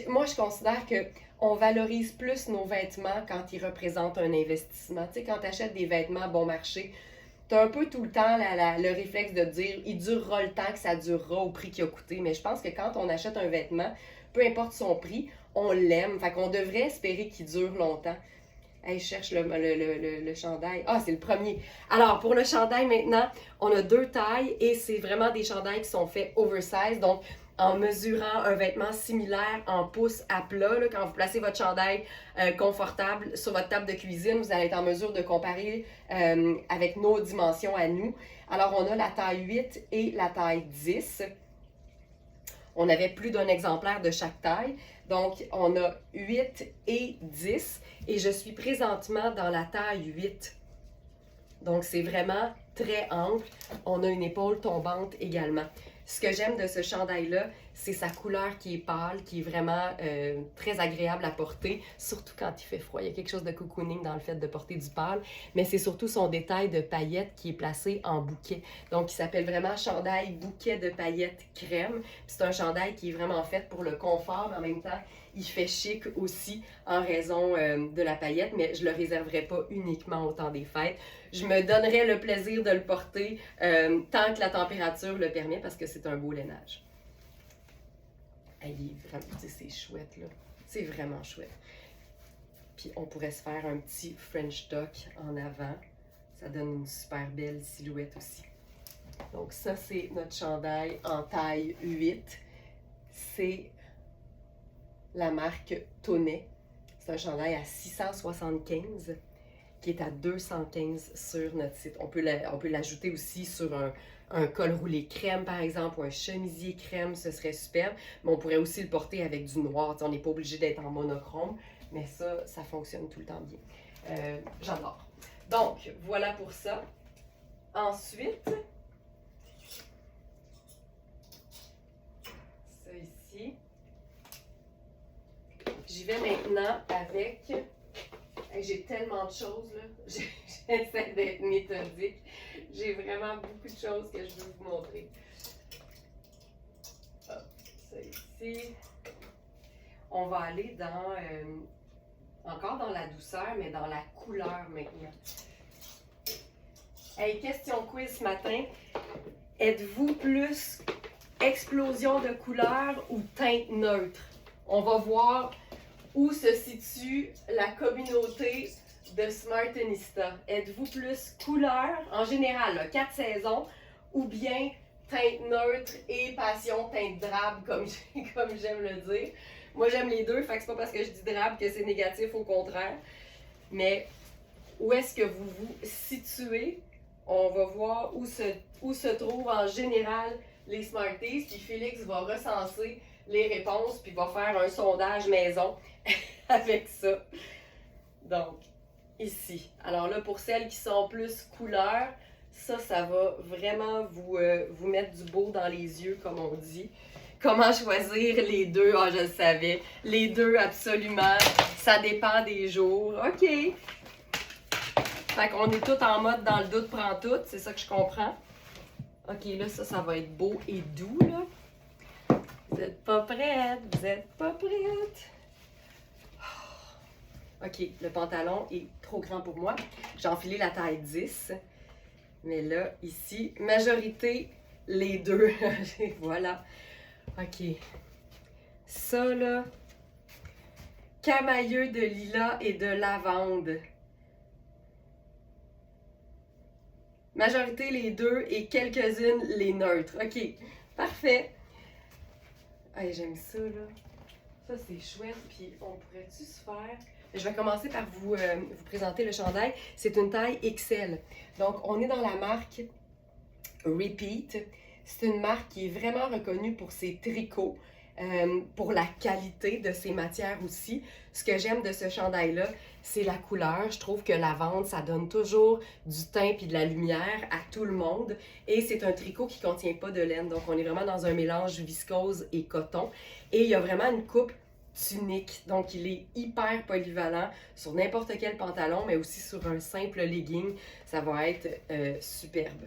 moi, je considère que on valorise plus nos vêtements quand ils représentent un investissement. Tu sais, quand tu achètes des vêtements bon marché, tu as un peu tout le temps le réflexe de dire il durera le temps que ça durera au prix qu'il a coûté. Mais je pense que quand on achète un vêtement, peu importe son prix, on l'aime. Fait qu'on devrait espérer qu'il dure longtemps. Hey, je cherche le chandail. Ah, c'est le premier. Alors, pour le chandail maintenant, on a 2 tailles et c'est vraiment des chandails qui sont faits oversize. Donc, en mesurant un vêtement similaire en pouces à plat, là, quand vous placez votre chandail confortable sur votre table de cuisine, vous allez être en mesure de comparer avec nos dimensions à nous. Alors, on a la taille 8 et la taille 10. On avait plus d'un exemplaire de chaque taille. Donc, on a 8 et 10. Et je suis présentement dans la taille 8. Donc, c'est vraiment très ample. On a une épaule tombante également. Ce que j'aime de ce chandail-là, c'est sa couleur qui est pâle, qui est vraiment très agréable à porter, surtout quand il fait froid. Il y a quelque chose de cocooning dans le fait de porter du pâle, mais c'est surtout son détail de paillettes qui est placé en bouquet. Donc, il s'appelle vraiment chandail bouquet de paillettes crème. C'est un chandail qui est vraiment fait pour le confort, mais en même temps, il fait chic aussi en raison de la paillette, mais je ne le réserverai pas uniquement au temps des fêtes. Je me donnerai le plaisir de le porter tant que la température le permet parce que c'est un beau lainage. C'est chouette, là. C'est vraiment chouette. Puis on pourrait se faire un petit French tuck en avant. Ça donne une super belle silhouette aussi. Donc ça, c'est notre chandail en taille 8. C'est la marque Tonnet. C'est un chandail à 675 qui est à 215 sur notre site. On peut l'ajouter aussi sur un col roulé crème, par exemple, ou un chemisier crème, ce serait superbe. Mais on pourrait aussi le porter avec du noir. T'sais, on n'est pas obligé d'être en monochrome, mais ça fonctionne tout le temps bien. J'adore. Donc, voilà pour ça. Ensuite, ça ici. J'y vais maintenant avec... J'ai tellement de choses, là. J'essaie d'être méthodique. J'ai vraiment beaucoup de choses que je veux vous montrer. Hop, ça ici. On va aller dans... encore dans la douceur, mais dans la couleur maintenant. Hey, question quiz ce matin. Êtes-vous plus explosion de couleurs ou teinte neutre? On va voir où se situe la communauté de Smartenista. Êtes-vous plus couleur, en général, là, 4 saisons, ou bien teinte neutre et passion teinte drabe, comme j'aime le dire. Moi, j'aime les deux, fait que c'est pas parce que je dis drabe que c'est négatif, au contraire. Mais où est-ce que vous vous situez? On va voir où se trouvent en général les Smarties, puis Félix va recenser les réponses, puis va faire un sondage maison avec ça. Donc, ici. Alors là, pour celles qui sont plus couleur, ça va vraiment vous mettre du beau dans les yeux, comme on dit. Comment choisir les deux? Ah, je le savais. Les deux, absolument. Ça dépend des jours. OK. Fait qu'on est tout en mode dans le doute prend tout. C'est ça que je comprends. OK, là, ça va être beau et doux, là. Vous êtes pas prête? Vous êtes pas prête? OK, le pantalon est trop grand pour moi. J'ai enfilé la taille 10. Mais là, ici, majorité, les deux. Voilà. OK. Ça, là, camailleux de lilas et de lavande. Majorité, les deux, et quelques-unes, les neutres. OK, parfait. Hey, j'aime ça, là. Ça, c'est chouette. Puis, on pourrait-tu se faire... Je vais commencer par vous présenter le chandail. C'est une taille XL. Donc, on est dans la marque Repeat. C'est une marque qui est vraiment reconnue pour ses tricots, pour la qualité de ses matières aussi. Ce que j'aime de ce chandail-là, c'est la couleur. Je trouve que lavande, ça donne toujours du teint et de la lumière à tout le monde. Et c'est un tricot qui ne contient pas de laine. Donc, on est vraiment dans un mélange viscose et coton. Et il y a vraiment une coupe tunique. Donc, il est hyper polyvalent sur n'importe quel pantalon, mais aussi sur un simple legging. Ça va être superbe.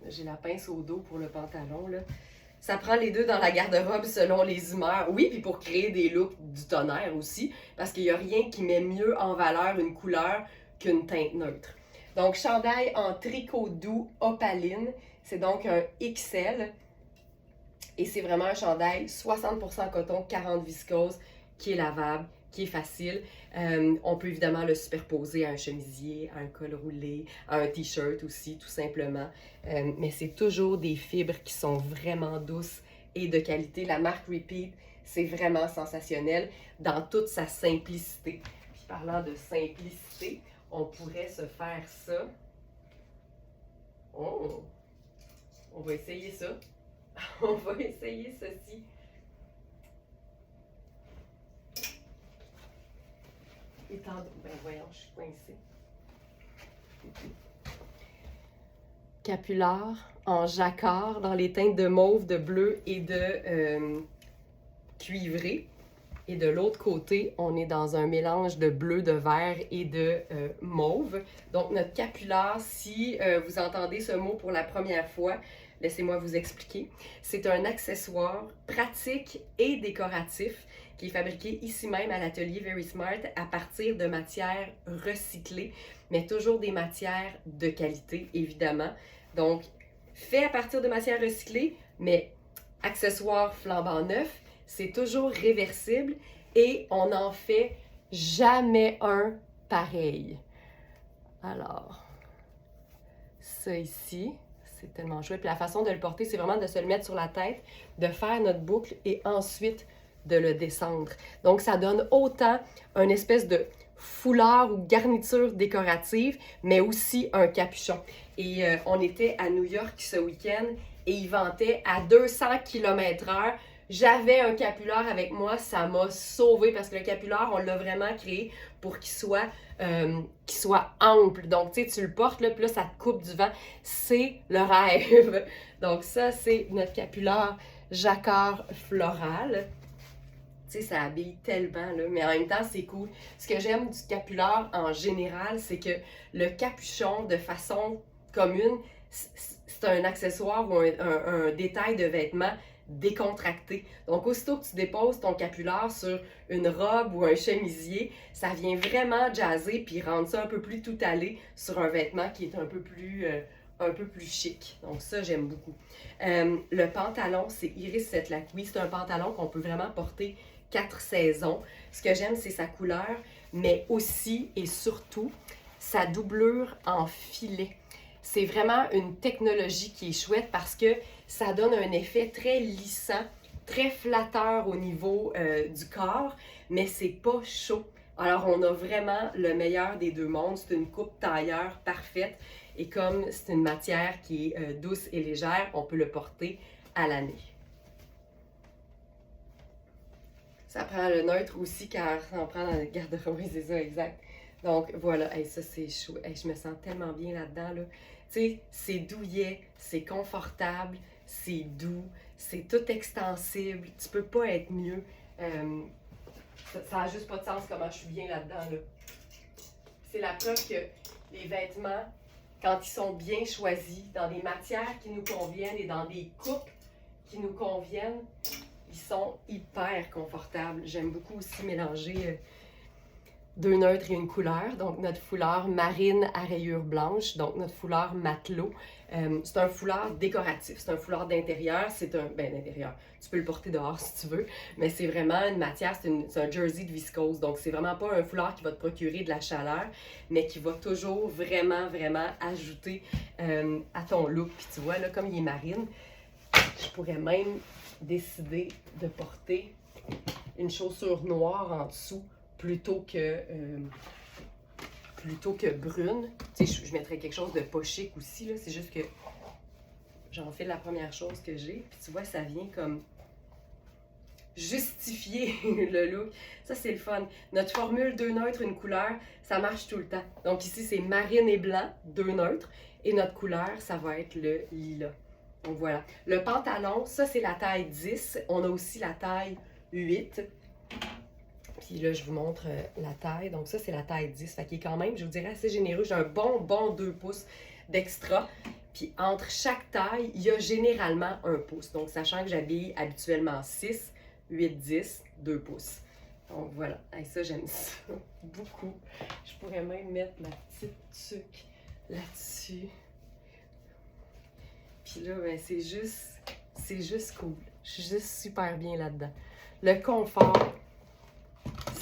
J'ai la pince au dos pour le pantalon, là. Ça prend les deux dans la garde-robe selon les humeurs. Oui, puis pour créer des looks du tonnerre aussi, parce qu'il n'y a rien qui met mieux en valeur une couleur qu'une teinte neutre. Donc, chandail en tricot doux opaline. C'est donc un XL. Et c'est vraiment un chandail 60% coton, 40% viscose, qui est lavable, qui est facile. On peut évidemment le superposer à un chemisier, à un col roulé, à un t-shirt aussi, tout simplement. Mais c'est toujours des fibres qui sont vraiment douces et de qualité. La marque Repeat, c'est vraiment sensationnel dans toute sa simplicité. Puis parlant de simplicité, on pourrait se faire ça. Oh! On va essayer ça. On va essayer ceci. Ben voyons, je suis coincée. Capular en jacquard dans les teintes de mauve, de bleu et de cuivré. Et de l'autre côté, on est dans un mélange de bleu, de vert et de mauve. Donc notre capular, si vous entendez ce mot pour la première fois, laissez-moi vous expliquer. C'est un accessoire pratique et décoratif qui est fabriqué ici même à l'atelier Very Smart à partir de matières recyclées, mais toujours des matières de qualité, évidemment. Donc, fait à partir de matières recyclées, mais accessoire flambant neuf, c'est toujours réversible et on n'en fait jamais un pareil. Alors, ça ici, c'est tellement chouette. Puis la façon de le porter, c'est vraiment de se le mettre sur la tête, de faire notre boucle et ensuite de le descendre. Donc, ça donne autant une espèce de foulard ou garniture décorative, mais aussi un capuchon. Et on était à New York ce week-end et ils vantaient à 200 km/h. J'avais un capular avec moi, ça m'a sauvé parce que le capular, on l'a vraiment créé pour qu'il soit ample. Donc, tu sais, tu le portes, là, puis là, ça te coupe du vent. C'est le rêve. Donc, ça, c'est notre capular jacquard floral. Tu sais, ça habille tellement, là, mais en même temps, c'est cool. Ce que j'aime du capular en général, c'est que le capuchon, de façon commune, c'est un accessoire ou un détail de vêtement décontracté. Donc, aussitôt que tu déposes ton capular sur une robe ou un chemisier, ça vient vraiment jazzer puis rendre ça un peu plus tout allé sur un vêtement qui est un peu plus chic. Donc, ça, j'aime beaucoup. Le pantalon, c'est Iris Setlacqui. C'est un pantalon qu'on peut vraiment porter 4 saisons. Ce que j'aime, c'est sa couleur, mais aussi et surtout sa doublure en filet. C'est vraiment une technologie qui est chouette parce que ça donne un effet très lissant, très flatteur au niveau du corps, mais c'est pas chaud. Alors, on a vraiment le meilleur des deux mondes. C'est une coupe tailleur parfaite. Et comme c'est une matière qui est douce et légère, on peut le porter à l'année. Ça prend le neutre aussi car ça en prend dans le garde-robe, c'est ça, exact. Donc voilà, hey, ça c'est chou. Hey, je me sens tellement bien là-dedans. Là. Tu sais, c'est douillet, c'est confortable, c'est doux, c'est tout extensible. Tu peux pas être mieux. Ça n'a juste pas de sens comment je suis bien là-dedans. Là. C'est la preuve que les vêtements, quand ils sont bien choisis, dans des matières qui nous conviennent et dans des coupes qui nous conviennent, ils sont hyper confortables. J'aime beaucoup aussi mélanger deux neutres et une couleur. Donc, notre foulard marine à rayures blanches, donc notre foulard matelot. C'est un foulard décoratif, c'est un foulard d'intérieur, d'intérieur, tu peux le porter dehors si tu veux, mais c'est vraiment une matière, c'est un jersey de viscose, donc c'est vraiment pas un foulard qui va te procurer de la chaleur, mais qui va toujours vraiment, vraiment ajouter à ton look. Puis tu vois, là, comme il est marine, je pourrais même décider de porter une chaussure noire en dessous plutôt que brune. Tu sais, je mettrais quelque chose de pas chic aussi, là. C'est juste que j'en fais la première chose que j'ai. Puis tu vois, ça vient comme justifier le look. Ça, c'est le fun. Notre formule 2 neutres, une couleur, ça marche tout le temps. Donc ici, c'est marine et blanc, 2 neutres. Et notre couleur, ça va être le lilas. Donc voilà. Le pantalon, ça, c'est la taille 10. On a aussi la taille 8. Puis là, je vous montre la taille. Donc ça, c'est la taille 10. Fait qu'il est quand même, je vous dirais, assez généreux. J'ai un bon 2 pouces d'extra. Puis entre chaque taille, il y a généralement 1 pouce. Donc, sachant que j'habille habituellement 6, 8, 10, 2 pouces. Donc voilà. Et ça, j'aime ça beaucoup. Je pourrais même mettre ma petite tuque là-dessus. Puis là, ben, c'est juste cool. Je suis juste super bien là-dedans. Le confort,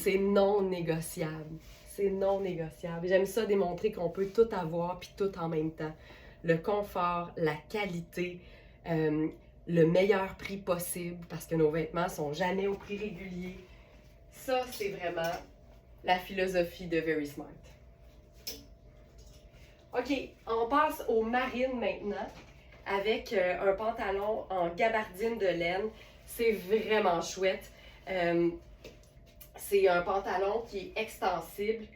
c'est non négociable. C'est non négociable. J'aime ça démontrer qu'on peut tout avoir puis tout en même temps. Le confort, la qualité, le meilleur prix possible parce que nos vêtements sont jamais au prix régulier. Ça, c'est vraiment la philosophie de Very Smart. OK, on passe aux marines maintenant avec un pantalon en gabardine de laine. C'est vraiment chouette. C'est un pantalon qui est extensible,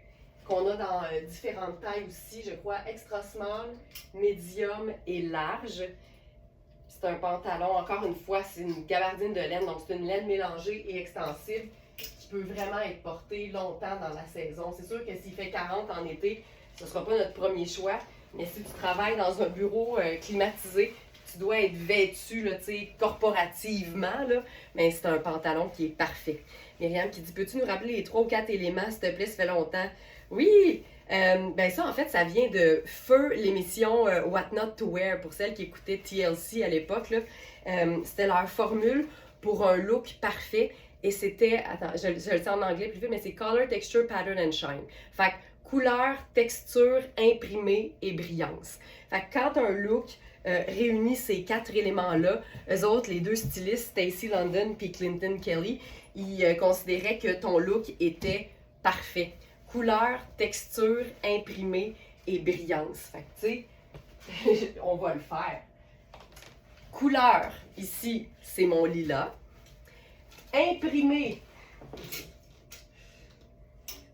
qu'on a dans différentes tailles aussi, je crois, extra small, medium et large. C'est un pantalon, encore une fois, c'est une gabardine de laine, donc c'est une laine mélangée et extensible qui peut vraiment être portée longtemps dans la saison. C'est sûr que s'il fait 40 en été, ce ne sera pas notre premier choix, mais si tu travailles dans un bureau climatisé, tu dois être vêtu là, corporativement, là, mais c'est un pantalon qui est parfait. Myriam qui dit, peux-tu nous rappeler les 3 ou 4 éléments, s'il te plaît, ça fait longtemps? Oui! Ben ça, en fait, ça vient de Feu, l'émission What Not to Wear, pour celles qui écoutaient TLC à l'époque. C'était leur formule pour un look parfait. Et c'était, attends, je le sais en anglais plus vite, mais c'est Color, Texture, Pattern and Shine. Fait que couleur, texture, imprimé et brillance. Fait que quand un look réunit ces 4 éléments-là, eux autres, les 2 stylistes, Stacy London et Clinton Kelly, ils considéraient que ton look était parfait. Couleur, texture, imprimé et brillance. Fait que, tu sais, on va le faire. Couleur, ici, c'est mon lilas. Imprimé.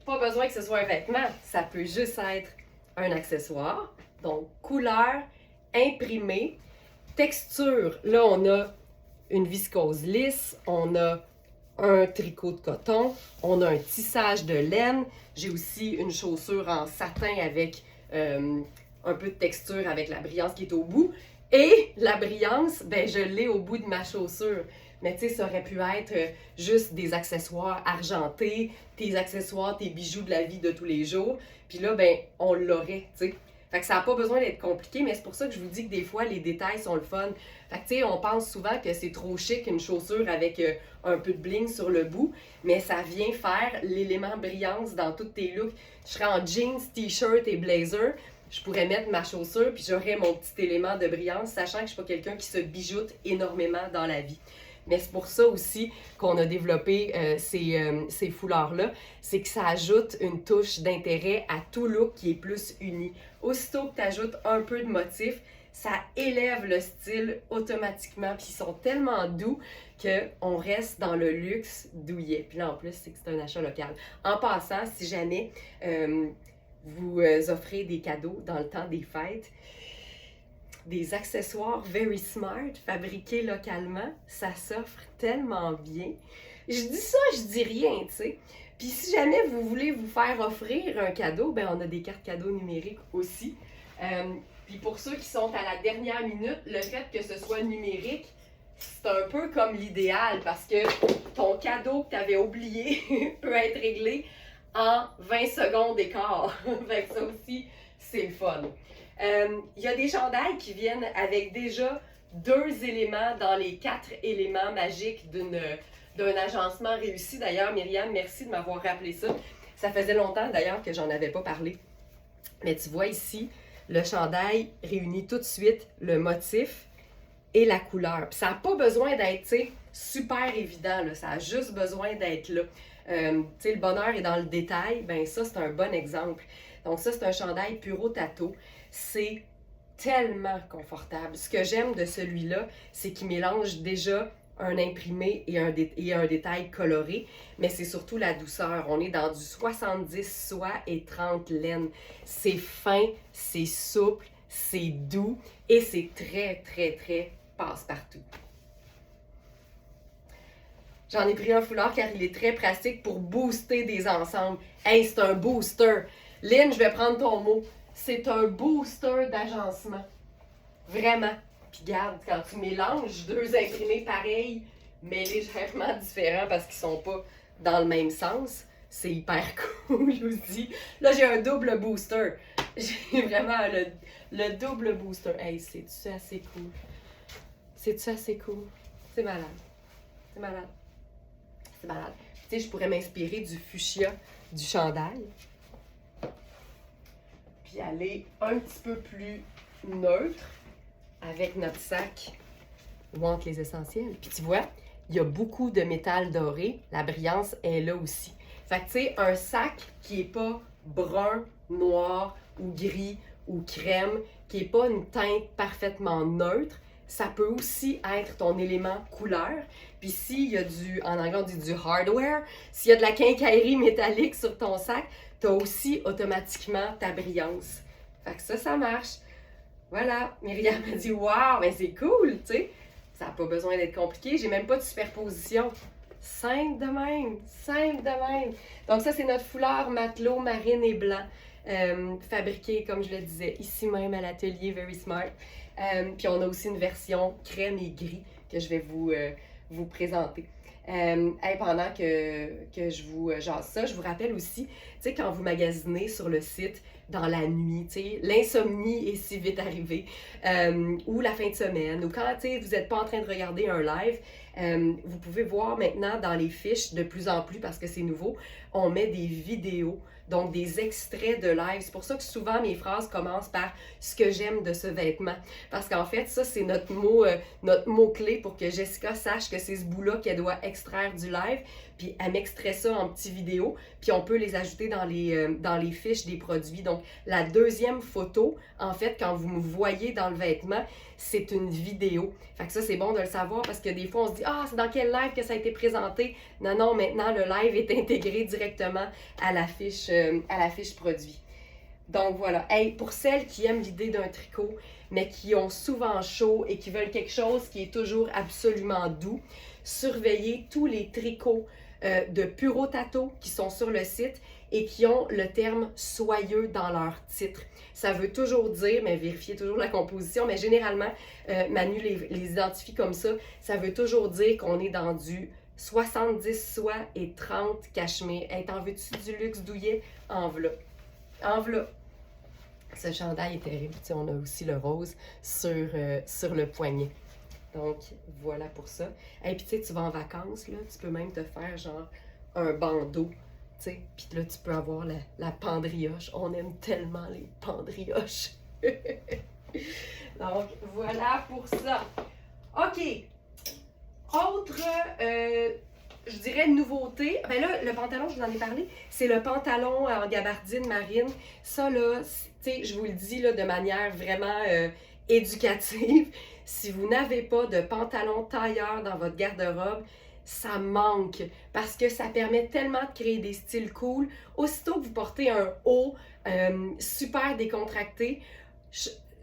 Pas besoin que ce soit un vêtement, ça peut juste être un accessoire. Donc, couleur, imprimé. Texture, là, on a une viscose lisse, on a un tricot de coton, on a un tissage de laine. J'ai aussi une chaussure en satin avec un peu de texture avec la brillance qui est au bout. Et la brillance, ben je l'ai au bout de ma chaussure. Mais tu sais, ça aurait pu être juste des accessoires argentés, tes accessoires, tes bijoux de la vie de tous les jours. Puis là, ben on l'aurait, tu sais. Fait que ça n'a pas besoin d'être compliqué, mais c'est pour ça que je vous dis que des fois, les détails sont le fun. Fait que tu sais, on pense souvent que c'est trop chic une chaussure avec un peu de bling sur le bout, mais ça vient faire l'élément brillance dans tous tes looks. Je serais en jeans, t-shirt et blazer, je pourrais mettre ma chaussure puis j'aurais mon petit élément de brillance, sachant que je suis pas quelqu'un qui se bijoute énormément dans la vie. Mais c'est pour ça aussi qu'on a développé ces foulards-là, c'est que ça ajoute une touche d'intérêt à tout look qui est plus uni. Aussitôt que tu ajoutes un peu de motif, ça élève le style automatiquement. Puis ils sont tellement doux qu'on reste dans le luxe douillet. Puis là, en plus, c'est que c'est un achat local. En passant, si jamais vous offrez des cadeaux dans le temps des fêtes, des accessoires very smart, fabriqués localement, ça s'offre tellement bien. Je dis ça, je dis rien, tu sais. Puis si jamais vous voulez vous faire offrir un cadeau, ben on a des cartes cadeaux numériques aussi. Puis pour ceux qui sont à la dernière minute, le fait que ce soit numérique, c'est un peu comme l'idéal parce que ton cadeau que tu avais oublié peut être réglé en 20 secondes d'écart. Fait que ça aussi, c'est le fun. Il y a des chandails qui viennent avec déjà 2 éléments dans les 4 éléments magiques d'un agencement réussi. D'ailleurs, Myriam, merci de m'avoir rappelé ça. Ça faisait longtemps d'ailleurs que j'en avais pas parlé. Mais tu vois ici, le chandail réunit tout de suite le motif et la couleur. Puis ça n'a pas besoin d'être super évident, là. Ça a juste besoin d'être là. Le bonheur est dans le détail. Ben ça, c'est un bon exemple. Donc ça, c'est un chandail Puro Tato. C'est tellement confortable. Ce que j'aime de celui-là, c'est qu'il mélange déjà un imprimé et un détail coloré, mais c'est surtout la douceur. On est dans du 70 soie et 30 laine. C'est fin, c'est souple, c'est doux et c'est très, très, très passe-partout. J'en ai pris un foulard car il est très pratique pour booster des ensembles. Hey, c'est un booster! Lynn, je vais prendre ton mot. C'est un booster d'agencement. Vraiment. Puis garde, quand tu mélanges 2 imprimés pareils, mais légèrement différents parce qu'ils sont pas dans le même sens, c'est hyper cool aussi. Là, j'ai un double booster. J'ai vraiment le double booster. Hey, c'est-tu assez cool? C'est-tu assez cool? C'est malade. C'est malade. C'est malade. Tu sais, je pourrais m'inspirer du fuchsia du chandail. Puis aller un petit peu plus neutre avec notre sac Want les essentiels. Puis tu vois, il y a beaucoup de métal doré. La brillance est là aussi. Fait que tu sais, un sac qui n'est pas brun, noir ou gris ou crème, qui n'est pas une teinte parfaitement neutre, ça peut aussi être ton élément couleur. Puis s'il y a en anglais on dit du hardware, s'il y a de la quincaillerie métallique sur ton sac, tu as aussi automatiquement ta brillance. Fait que ça marche. Voilà, Myriam m'a dit « Wow, mais c'est cool, tu sais! » Ça n'a pas besoin d'être compliqué, j'ai même pas de superposition. Simple de même, simple de même. Donc ça, c'est notre foulard matelot marine et blanc, fabriqué, comme je le disais, ici même à l'atelier Very Smart. Puis on a aussi une version crème et gris que je vais vous présenter. Pendant que je vous jase ça, je vous rappelle aussi, tu sais, quand vous magasinez sur le site dans la nuit, tu sais, l'insomnie est si vite arrivée, ou la fin de semaine, ou quand, tu sais, vous n'êtes pas en train de regarder un live, vous pouvez voir maintenant dans les fiches, de plus en plus, parce que c'est nouveau, on met des vidéos, donc des extraits de live. C'est pour ça que souvent mes phrases commencent par « ce que j'aime de ce vêtement ». Parce qu'en fait, ça, c'est notre mot-clé pour que Jessica sache que c'est ce bout-là qu'elle doit extraire du live. Puis elle m'extrait ça en petites vidéos, puis on peut les ajouter dans les fiches des produits. Donc, la deuxième photo, en fait, quand vous me voyez dans le vêtement, c'est une vidéo. Fait que ça, c'est bon de le savoir parce que des fois, on se dit « Ah, c'est dans quel live que ça a été présenté? » Non, maintenant, le live est intégré directement à la fiche produit. Donc voilà. Hey, pour celles qui aiment l'idée d'un tricot, mais qui ont souvent chaud et qui veulent quelque chose qui est toujours absolument doux, surveillez tous les tricots de Puro Tato qui sont sur le site et qui ont le terme soyeux dans leur titre. Ça veut toujours dire, mais vérifiez toujours la composition, mais généralement, Manu les identifie comme ça, ça veut toujours dire qu'on est dans du 70 soie et 30 cachemire. Hey, t'en veux-tu du luxe douillet? En v'là. En v'là. Ce chandail est terrible. Tu sais, on a aussi le rose sur le poignet. Donc, voilà pour ça. Et puis, tu sais, tu vas en vacances, là, tu peux même te faire, genre, un bandeau, tu sais. Puis là, tu peux avoir la pendrioche. On aime tellement les pendrioches. Donc, voilà pour ça. OK. Autre, je dirais, nouveauté. Ben là, le pantalon, je vous en ai parlé, c'est le pantalon en gabardine marine. Ça, là, tu sais, je vous le dis là, de manière vraiment éducative. Si vous n'avez pas de pantalon tailleur dans votre garde-robe, ça manque parce que ça permet tellement de créer des styles cool. Aussitôt que vous portez un haut super décontracté,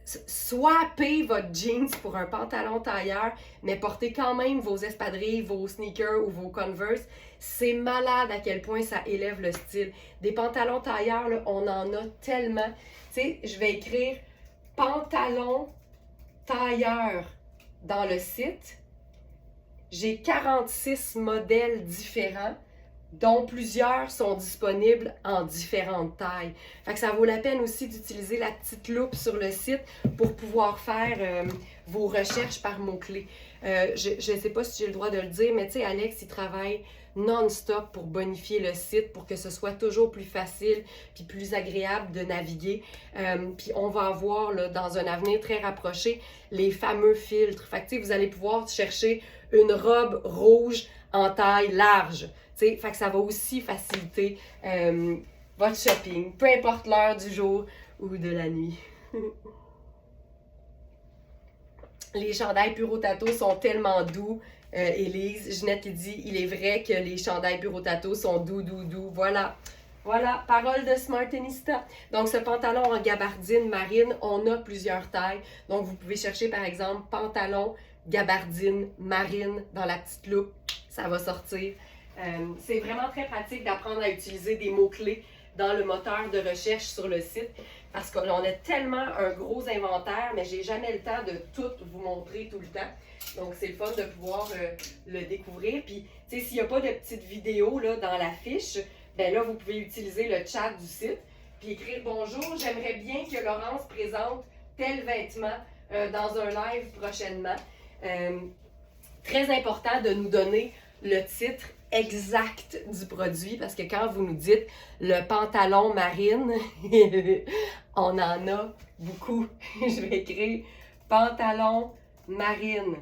swappez votre jeans pour un pantalon tailleur, mais portez quand même vos espadrilles, vos sneakers ou vos Converse. C'est malade à quel point ça élève le style. Des pantalons tailleurs, là, on en a tellement. Tu sais, je vais écrire pantalon tailleur dans le site. J'ai 46 modèles différents, dont plusieurs sont disponibles en différentes tailles. Fait que ça vaut la peine aussi d'utiliser la petite loupe sur le site pour pouvoir faire vos recherches par mots-clés. Je ne sais pas si j'ai le droit de le dire, mais tu sais, Alex, il travaille non-stop pour bonifier le site, pour que ce soit toujours plus facile puis plus agréable de naviguer. Puis on va avoir là, dans un avenir très rapproché les fameux filtres. Fait que tu sais, vous allez pouvoir chercher une robe rouge en taille large. Fait que ça va aussi faciliter votre shopping, peu importe l'heure du jour ou de la nuit. Les chandails Puro Tato sont tellement doux. Élise, Ginette qui dit, il est vrai que les chandails Puro Tato sont doux. Voilà. Voilà, parole de Smartenista. Donc, ce pantalon en gabardine marine, on a plusieurs tailles. Donc, vous pouvez chercher, par exemple, pantalon gabardine marine dans la petite loupe. Ça va sortir. C'est vraiment très pratique d'apprendre à utiliser des mots-clés dans le moteur de recherche sur le site parce qu'on a tellement un gros inventaire, mais j'ai jamais le temps de tout vous montrer tout le temps. Donc, c'est le fun de pouvoir le découvrir. Puis, tu sais, s'il n'y a pas de petite vidéo là, dans la fiche, ben là, vous pouvez utiliser le chat du site puis écrire « Bonjour, j'aimerais bien que Laurence présente tel vêtement dans un live prochainement. » Très important de nous donner le titre exact du produit parce que quand vous nous dites le pantalon marine, on en a beaucoup. Je vais écrire pantalon marine.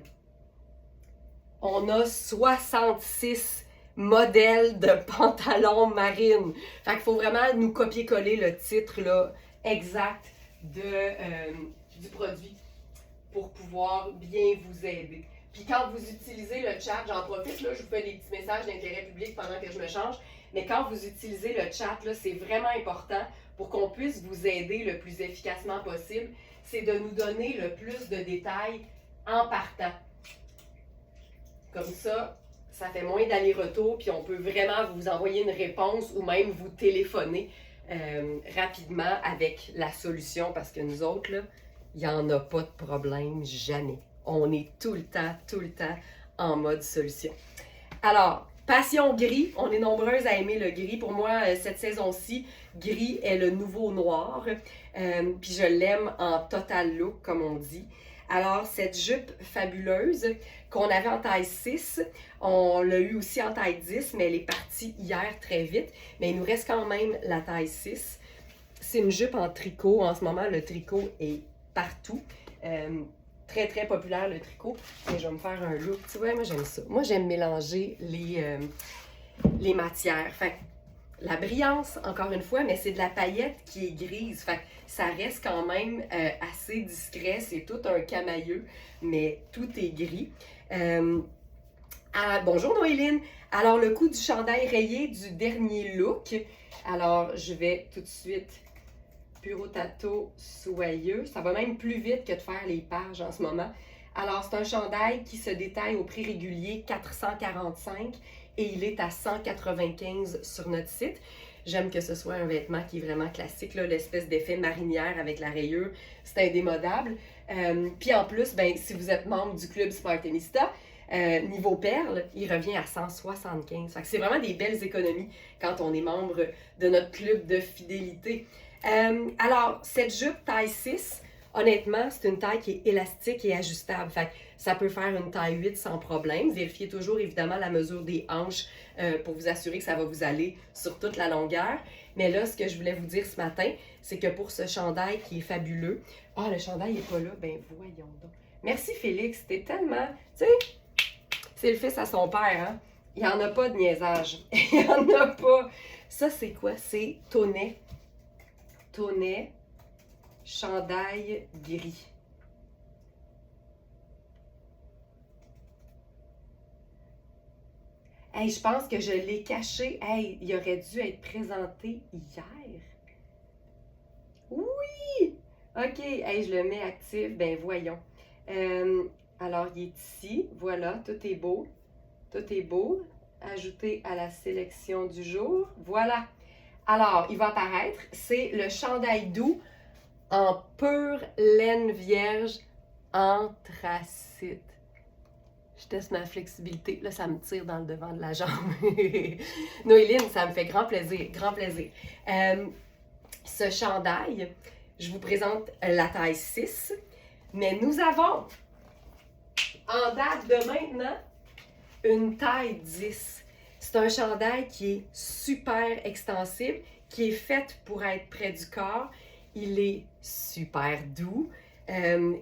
On a 66 modèles de pantalons marine. Fait qu'il faut vraiment nous copier-coller le titre là, exact du produit pour pouvoir bien vous aider. Puis quand vous utilisez le chat, j'en profite, là, je vous fais des petits messages d'intérêt public pendant que je me change, mais quand vous utilisez le chat, là, c'est vraiment important pour qu'on puisse vous aider le plus efficacement possible, c'est de nous donner le plus de détails en partant. Comme ça, ça fait moins d'aller-retour, puis on peut vraiment vous envoyer une réponse ou même vous téléphoner rapidement avec la solution, parce que nous autres, là, il n'y en a pas de problème, jamais. On est tout le temps en mode solution. Alors, passion gris, on est nombreuses à aimer le gris. Pour moi, cette saison-ci, gris est le nouveau noir. Puis je l'aime en total look, comme on dit. Alors, cette jupe fabuleuse qu'on avait en taille 6, on l'a eu aussi en taille 10, mais elle est partie hier très vite. Mais il nous reste quand même la taille 6. C'est une jupe en tricot. En ce moment, le tricot est partout. Très, très populaire, le tricot. Et je vais me faire un look. Tu vois, moi, j'aime ça. Moi, j'aime mélanger les matières. Fait que la brillance, encore une fois, mais c'est de la paillette qui est grise. Fait que ça reste quand même assez discret. C'est tout un camailleux, mais tout est gris. Bonjour Noéline. Alors, le coup du chandail rayé du dernier look. Alors, je vais tout de suite... Puro Tato soyeux. Ça va même plus vite que de faire les pages en ce moment. Alors, c'est un chandail qui se détaille au prix régulier 445 et il est à 195 sur notre site. J'aime que ce soit un vêtement qui est vraiment classique, l'espèce d'effet marinière avec la rayure. C'est indémodable. Puis en plus, ben, si vous êtes membre du club Smartenista, niveau perle, il revient à 175. Fait que c'est vraiment des belles économies quand on est membre de notre club de fidélité. Alors, cette jupe taille 6, honnêtement, c'est une taille qui est élastique et ajustable. Fait que ça peut faire une taille 8 sans problème. Vérifiez toujours évidemment la mesure des hanches pour vous assurer que ça va vous aller sur toute la longueur. Mais là, ce que je voulais vous dire ce matin, c'est que pour ce chandail qui est fabuleux... Ah, le chandail n'est pas là, ben voyons donc. Merci Félix, t'es tellement... Tu sais, c'est le fils à son père, hein? Il n'y en a pas de niaisage. Il n'y en a pas. Ça, c'est quoi? C'est tonnet, chandail gris. Hey, je pense que je l'ai caché. Hey, il aurait dû être présenté hier. Oui! OK, hey, je le mets actif. Ben voyons. Alors, il est ici. Voilà, tout est beau. Tout est beau. Ajouter à la sélection du jour. Voilà. Alors, il va apparaître. C'est le chandail doux en pure laine vierge anthracite. Je teste ma flexibilité. Là, ça me tire dans le devant de la jambe. Noéline, ça me fait grand plaisir. Grand plaisir. Ce chandail, je vous présente la taille 6. Mais nous avons, en date de maintenant, une taille 10. C'est un chandail qui est super extensible, qui est fait pour être près du corps. Il est super doux.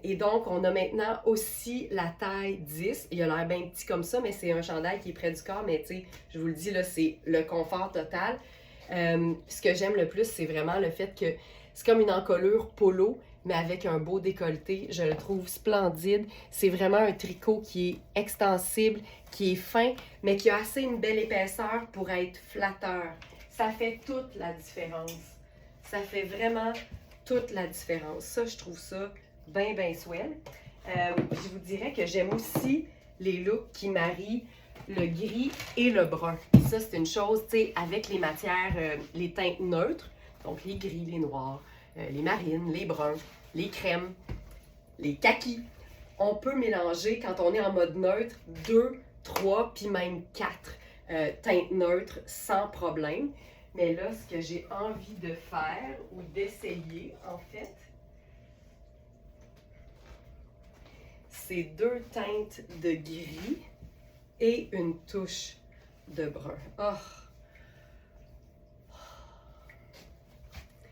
Et donc, on a maintenant aussi la taille 10. Il a l'air bien petit comme ça, mais c'est un chandail qui est près du corps. Mais tu sais, je vous le dis, là, c'est le confort total. Ce que j'aime le plus, c'est vraiment le fait que c'est comme une encolure polo, mais avec un beau décolleté. Je le trouve splendide. C'est vraiment un tricot qui est extensible, qui est fin, mais qui a assez une belle épaisseur pour être flatteur. Ça fait toute la différence. Ça fait vraiment toute la différence. Ça, je trouve ça bien, bien swell. Je vous dirais que j'aime aussi les looks qui marient le gris et le brun. Ça, c'est une chose, tu sais, avec les matières, les teintes neutres, donc les gris, les noirs, les marines, les bruns, les crèmes, les kakis. On peut mélanger, quand on est en mode neutre, 2, 3, puis même 4 teintes neutres sans problème. Mais là, ce que j'ai envie de faire ou d'essayer, en fait, c'est 2 teintes de gris et une touche de brun. Oh!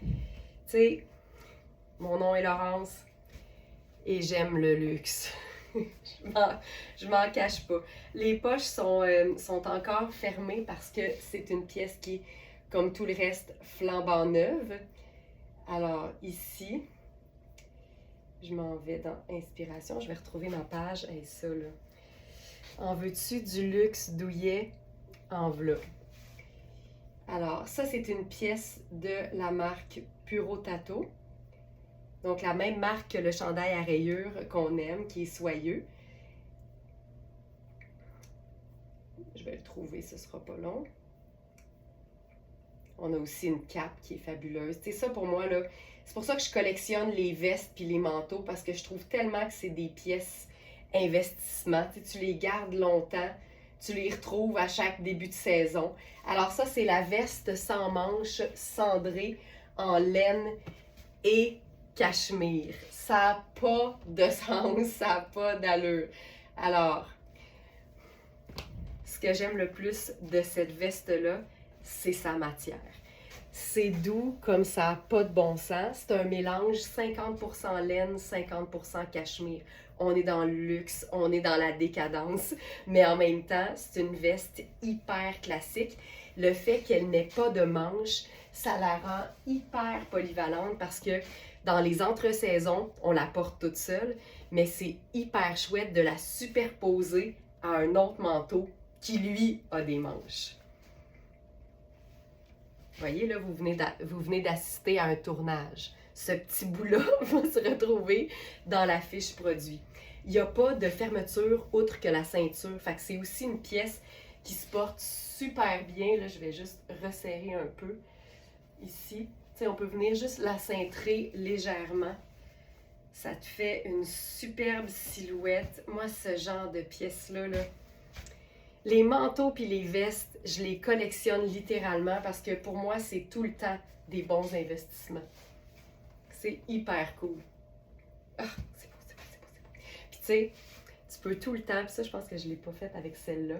Tu sais, mon nom est Laurence et j'aime le luxe. Je m'en cache pas. Les poches sont encore fermées parce que c'est une pièce qui est, comme tout le reste, flambant neuve. Alors, ici, je m'en vais dans Inspiration. Je vais retrouver ma page. Et ça, là. En veux-tu du luxe douillet? En v'là. Alors, ça, c'est une pièce de la marque Puro Tato. Donc, la même marque que le chandail à rayures qu'on aime, qui est soyeux. Je vais le trouver, ce sera pas long. On a aussi une cape qui est fabuleuse. C'est ça pour moi, là. C'est pour ça que je collectionne les vestes puis les manteaux, parce que je trouve tellement que c'est des pièces investissement. Tu les gardes longtemps. Tu les retrouves à chaque début de saison. Alors ça, c'est la veste sans manches cendrée en laine et cachemire. Ça n'a pas de sens, ça n'a pas d'allure. Alors, ce que j'aime le plus de cette veste-là, c'est sa matière. C'est doux comme ça n'a pas de bon sens. C'est un mélange 50% laine, 50% cachemire. On est dans le luxe, on est dans la décadence, mais en même temps, c'est une veste hyper classique. Le fait qu'elle n'ait pas de manches, ça la rend hyper polyvalente parce que dans les entre-saisons, on la porte toute seule, mais c'est hyper chouette de la superposer à un autre manteau qui, lui, a des manches. Vous voyez, là, vous venez d'assister à un tournage. Ce petit bout-là va se retrouver dans la fiche produit. Il n'y a pas de fermeture outre que la ceinture. Fait que c'est aussi une pièce qui se porte super bien. Là, je vais juste resserrer un peu ici. Tu sais, on peut venir juste la cintrer légèrement. Ça te fait une superbe silhouette. Moi, ce genre de pièces-là, là, les manteaux puis les vestes, je les collectionne littéralement parce que pour moi, c'est tout le temps des bons investissements. C'est hyper cool. Ah, c'est beau, c'est beau, c'est beau, c'est beau. Puis tu sais, tu peux tout le temps, puis ça, je pense que je ne l'ai pas fait avec celle-là,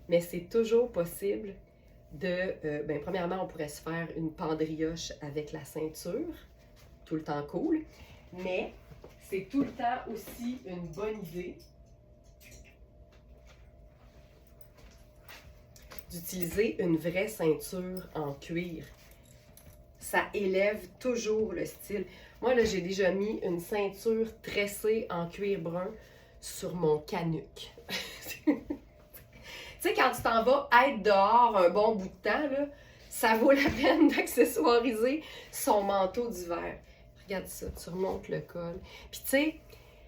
mais c'est toujours possible de... premièrement, on pourrait se faire une pendrioche avec la ceinture. Tout le temps cool. Mais c'est tout le temps aussi une bonne idée d'utiliser une vraie ceinture en cuir. Ça élève toujours le style. Moi, là, j'ai déjà mis une ceinture tressée en cuir brun sur mon canuc. Tu Tu sais, quand tu t'en vas être dehors un bon bout de temps, là, ça vaut la peine d'accessoiriser son manteau d'hiver. Regarde ça, tu remontes le col. Puis tu sais,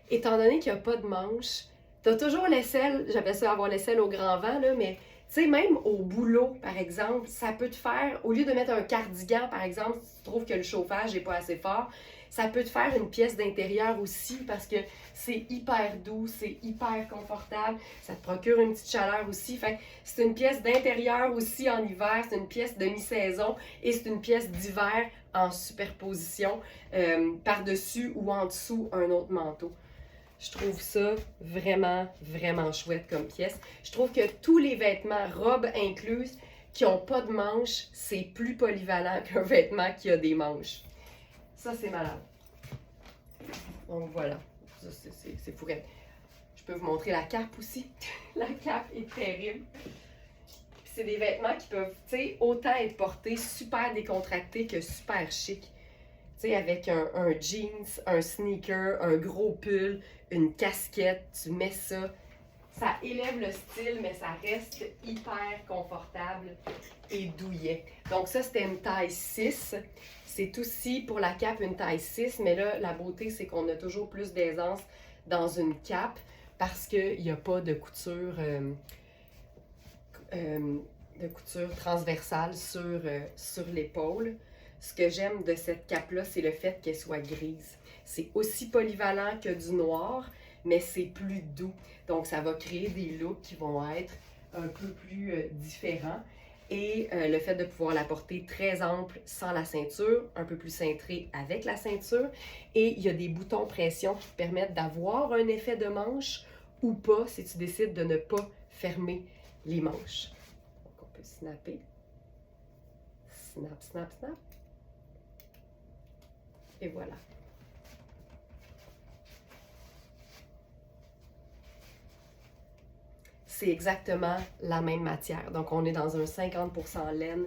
étant donné qu'il n'y a pas de manche, t'as toujours l'aisselle, j'appelle ça avoir l'aisselle au grand vent, là, mais tu sais, même au boulot, par exemple, ça peut te faire, au lieu de mettre un cardigan, par exemple, si tu trouves que le chauffage n'est pas assez fort, ça peut te faire une pièce d'intérieur aussi parce que c'est hyper doux, c'est hyper confortable, ça te procure une petite chaleur aussi. Fait que c'est une pièce d'intérieur aussi en hiver, c'est une pièce de mi-saison et c'est une pièce d'hiver en superposition par-dessus ou en dessous un autre manteau. Je trouve ça vraiment, vraiment chouette comme pièce. Je trouve que tous les vêtements, robes incluses, qui n'ont pas de manches, c'est plus polyvalent qu'un vêtement qui a des manches. Ça, c'est malade. Donc voilà, ça, c'est fourré. Je peux vous montrer la cape aussi. La cape est terrible. Puis c'est des vêtements qui peuvent, tu sais, autant être portés super décontractés que super chic. Tu sais, avec un jeans, un sneaker, un gros pull, une casquette, tu mets ça. Ça élève le style, mais ça reste hyper confortable et douillet. Donc ça, c'était une taille 6. C'est aussi pour la cape une taille 6, mais là, la beauté, c'est qu'on a toujours plus d'aisance dans une cape parce qu'il n'y a pas de couture, transversale sur l'épaule. Ce que j'aime de cette cape-là, c'est le fait qu'elle soit grise. C'est aussi polyvalent que du noir, mais c'est plus doux. Donc, ça va créer des looks qui vont être un peu plus différents. Et le fait de pouvoir la porter très ample sans la ceinture, un peu plus cintrée avec la ceinture. Et il y a des boutons pression qui te permettent d'avoir un effet de manche ou pas si tu décides de ne pas fermer les manches. Donc, on peut snapper. Snap, snap, snap. Et voilà. C'est exactement la même matière. Donc, on est dans un 50% laine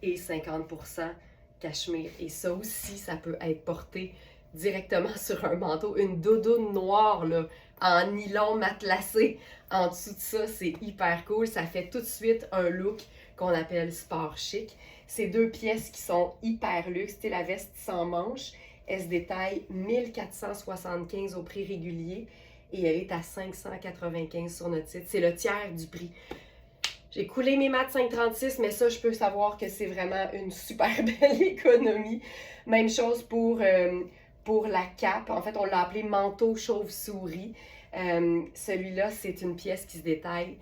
et 50% cachemire. Et ça aussi, ça peut être porté directement sur un manteau. Une doudoune noire, là, en nylon matelassé. En dessous de ça, c'est hyper cool. Ça fait tout de suite un look qu'on appelle sport chic. C'est deux pièces qui sont hyper luxe. C'est la veste sans manches. Elle se détaille 1475 au prix régulier et elle est à 595 sur notre site. C'est le tiers du prix. J'ai coulé mes maths 5,36, mais ça, je peux savoir que c'est vraiment une super belle économie. Même chose pour la cape. En fait, on l'a appelé manteau chauve-souris. Celui-là, c'est une pièce qui se détaille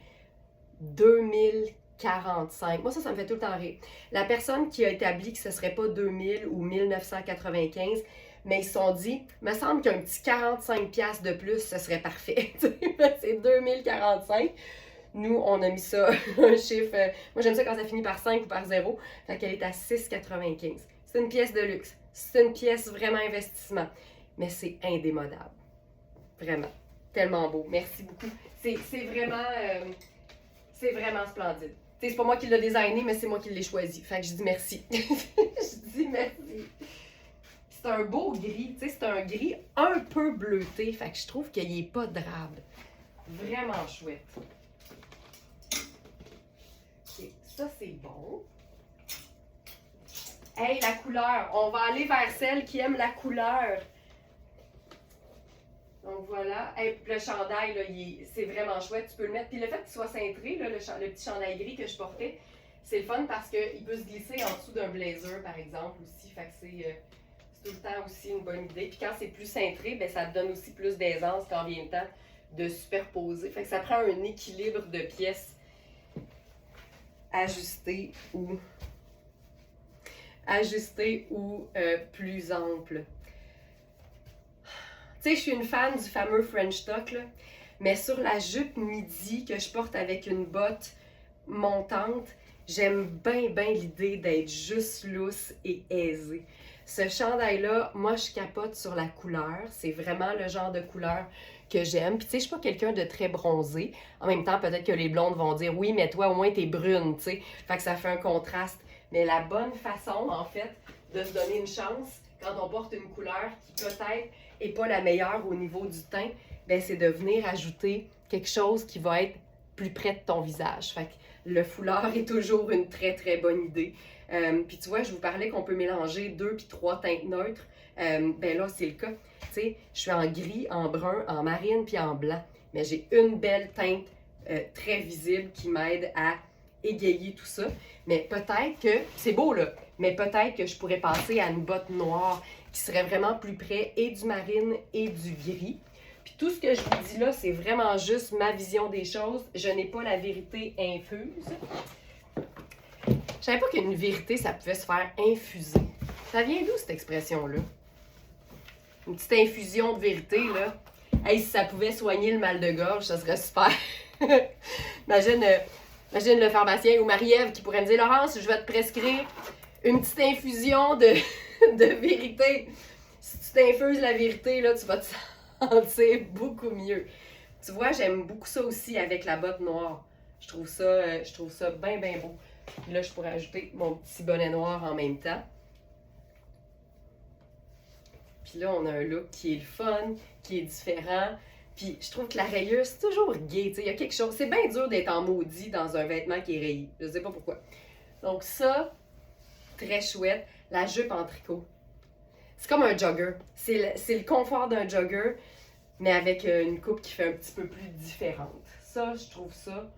2045. Moi, ça me fait tout le temps rire. La personne qui a établi que ce ne serait pas 2000 ou 1995, mais ils se sont dit, me semble qu'un petit 45$ de plus, ce serait parfait. C'est 2045. Nous, on a mis ça, un chiffre. Moi, j'aime ça quand ça finit par 5 ou par 0. Fait qu'elle est à 6,95. C'est une pièce de luxe. C'est une pièce vraiment investissement. Mais c'est indémodable. Vraiment. Tellement beau. Merci beaucoup. C'est vraiment splendide. C'est pas moi qui l'ai designé, mais c'est moi qui l'ai choisi. Fait que je dis merci. Je dis merci. C'est un beau gris. C'est un gris un peu bleuté. Fait que je trouve qu'il n'est pas drabe. Vraiment chouette. Okay, ça, c'est bon. Hey, la couleur. On va aller vers celle qui aime la couleur. Donc voilà. Hey, le chandail, là, c'est vraiment chouette. Tu peux le mettre. Puis le fait qu'il soit cintré, là, le petit chandail gris que je portais, c'est le fun parce qu'il peut se glisser en dessous d'un blazer, par exemple, aussi. Fait que c'est tout le temps aussi une bonne idée. Puis quand c'est plus cintré, ben, ça te donne aussi plus d'aisance quand vient le temps de superposer. Fait que ça prend un équilibre de pièces ajusté ou plus ample. Tu sais, je suis une fan du fameux French tuck, là, mais sur la jupe midi que je porte avec une botte montante, j'aime bien l'idée d'être juste lousse et aisée. Ce chandail-là, moi, je capote sur la couleur. C'est vraiment le genre de couleur que j'aime. Puis tu sais, je suis pas quelqu'un de très bronzé. En même temps, peut-être que les blondes vont dire « Oui, mais toi, au moins, t'es brune, tu sais. » Fait que ça fait un contraste. Mais la bonne façon, en fait, de se donner une chance quand on porte une couleur qui peut-être n'est pas la meilleure au niveau du teint, ben c'est de venir ajouter quelque chose qui va être plus près de ton visage. Fait que le foulard est toujours une très, très bonne idée. Puis tu vois, je vous parlais qu'on peut mélanger 2 puis 3 teintes neutres. Ben là, c'est le cas. Tu sais, je suis en gris, en brun, en marine puis en blanc. Mais j'ai une belle teinte très visible qui m'aide à égayer tout ça. Mais peut-être que, c'est beau là, mais peut-être que je pourrais passer à une botte noire qui serait vraiment plus près et du marine et du gris. Puis tout ce que je vous dis là, c'est vraiment juste ma vision des choses. Je n'ai pas la vérité infuse. Je savais pas qu'une vérité, ça pouvait se faire infuser. Ça vient d'où cette expression-là? Une petite infusion de vérité, là. Hey, si ça pouvait soigner le mal de gorge, ça serait super. Imagine le pharmacien ou Marie-Ève qui pourrait me dire « Laurence, je vais te prescrire une petite infusion de vérité. Si tu t'infuses la vérité, là, tu vas te sentir beaucoup mieux. » Tu vois, j'aime beaucoup ça aussi avec la botte noire. Je trouve ça bien, bien beau. Puis là, je pourrais ajouter mon petit bonnet noir en même temps. Puis là, on a un look qui est le fun, qui est différent. Puis je trouve que la rayure, c'est toujours gay. Il y a quelque chose. C'est bien dur d'être en maudit dans un vêtement qui est rayé. Je ne sais pas pourquoi. Donc ça, très chouette. La jupe en tricot. C'est comme un jogger. C'est le confort d'un jogger, mais avec une coupe qui fait un petit peu plus différente. Ça, je trouve ça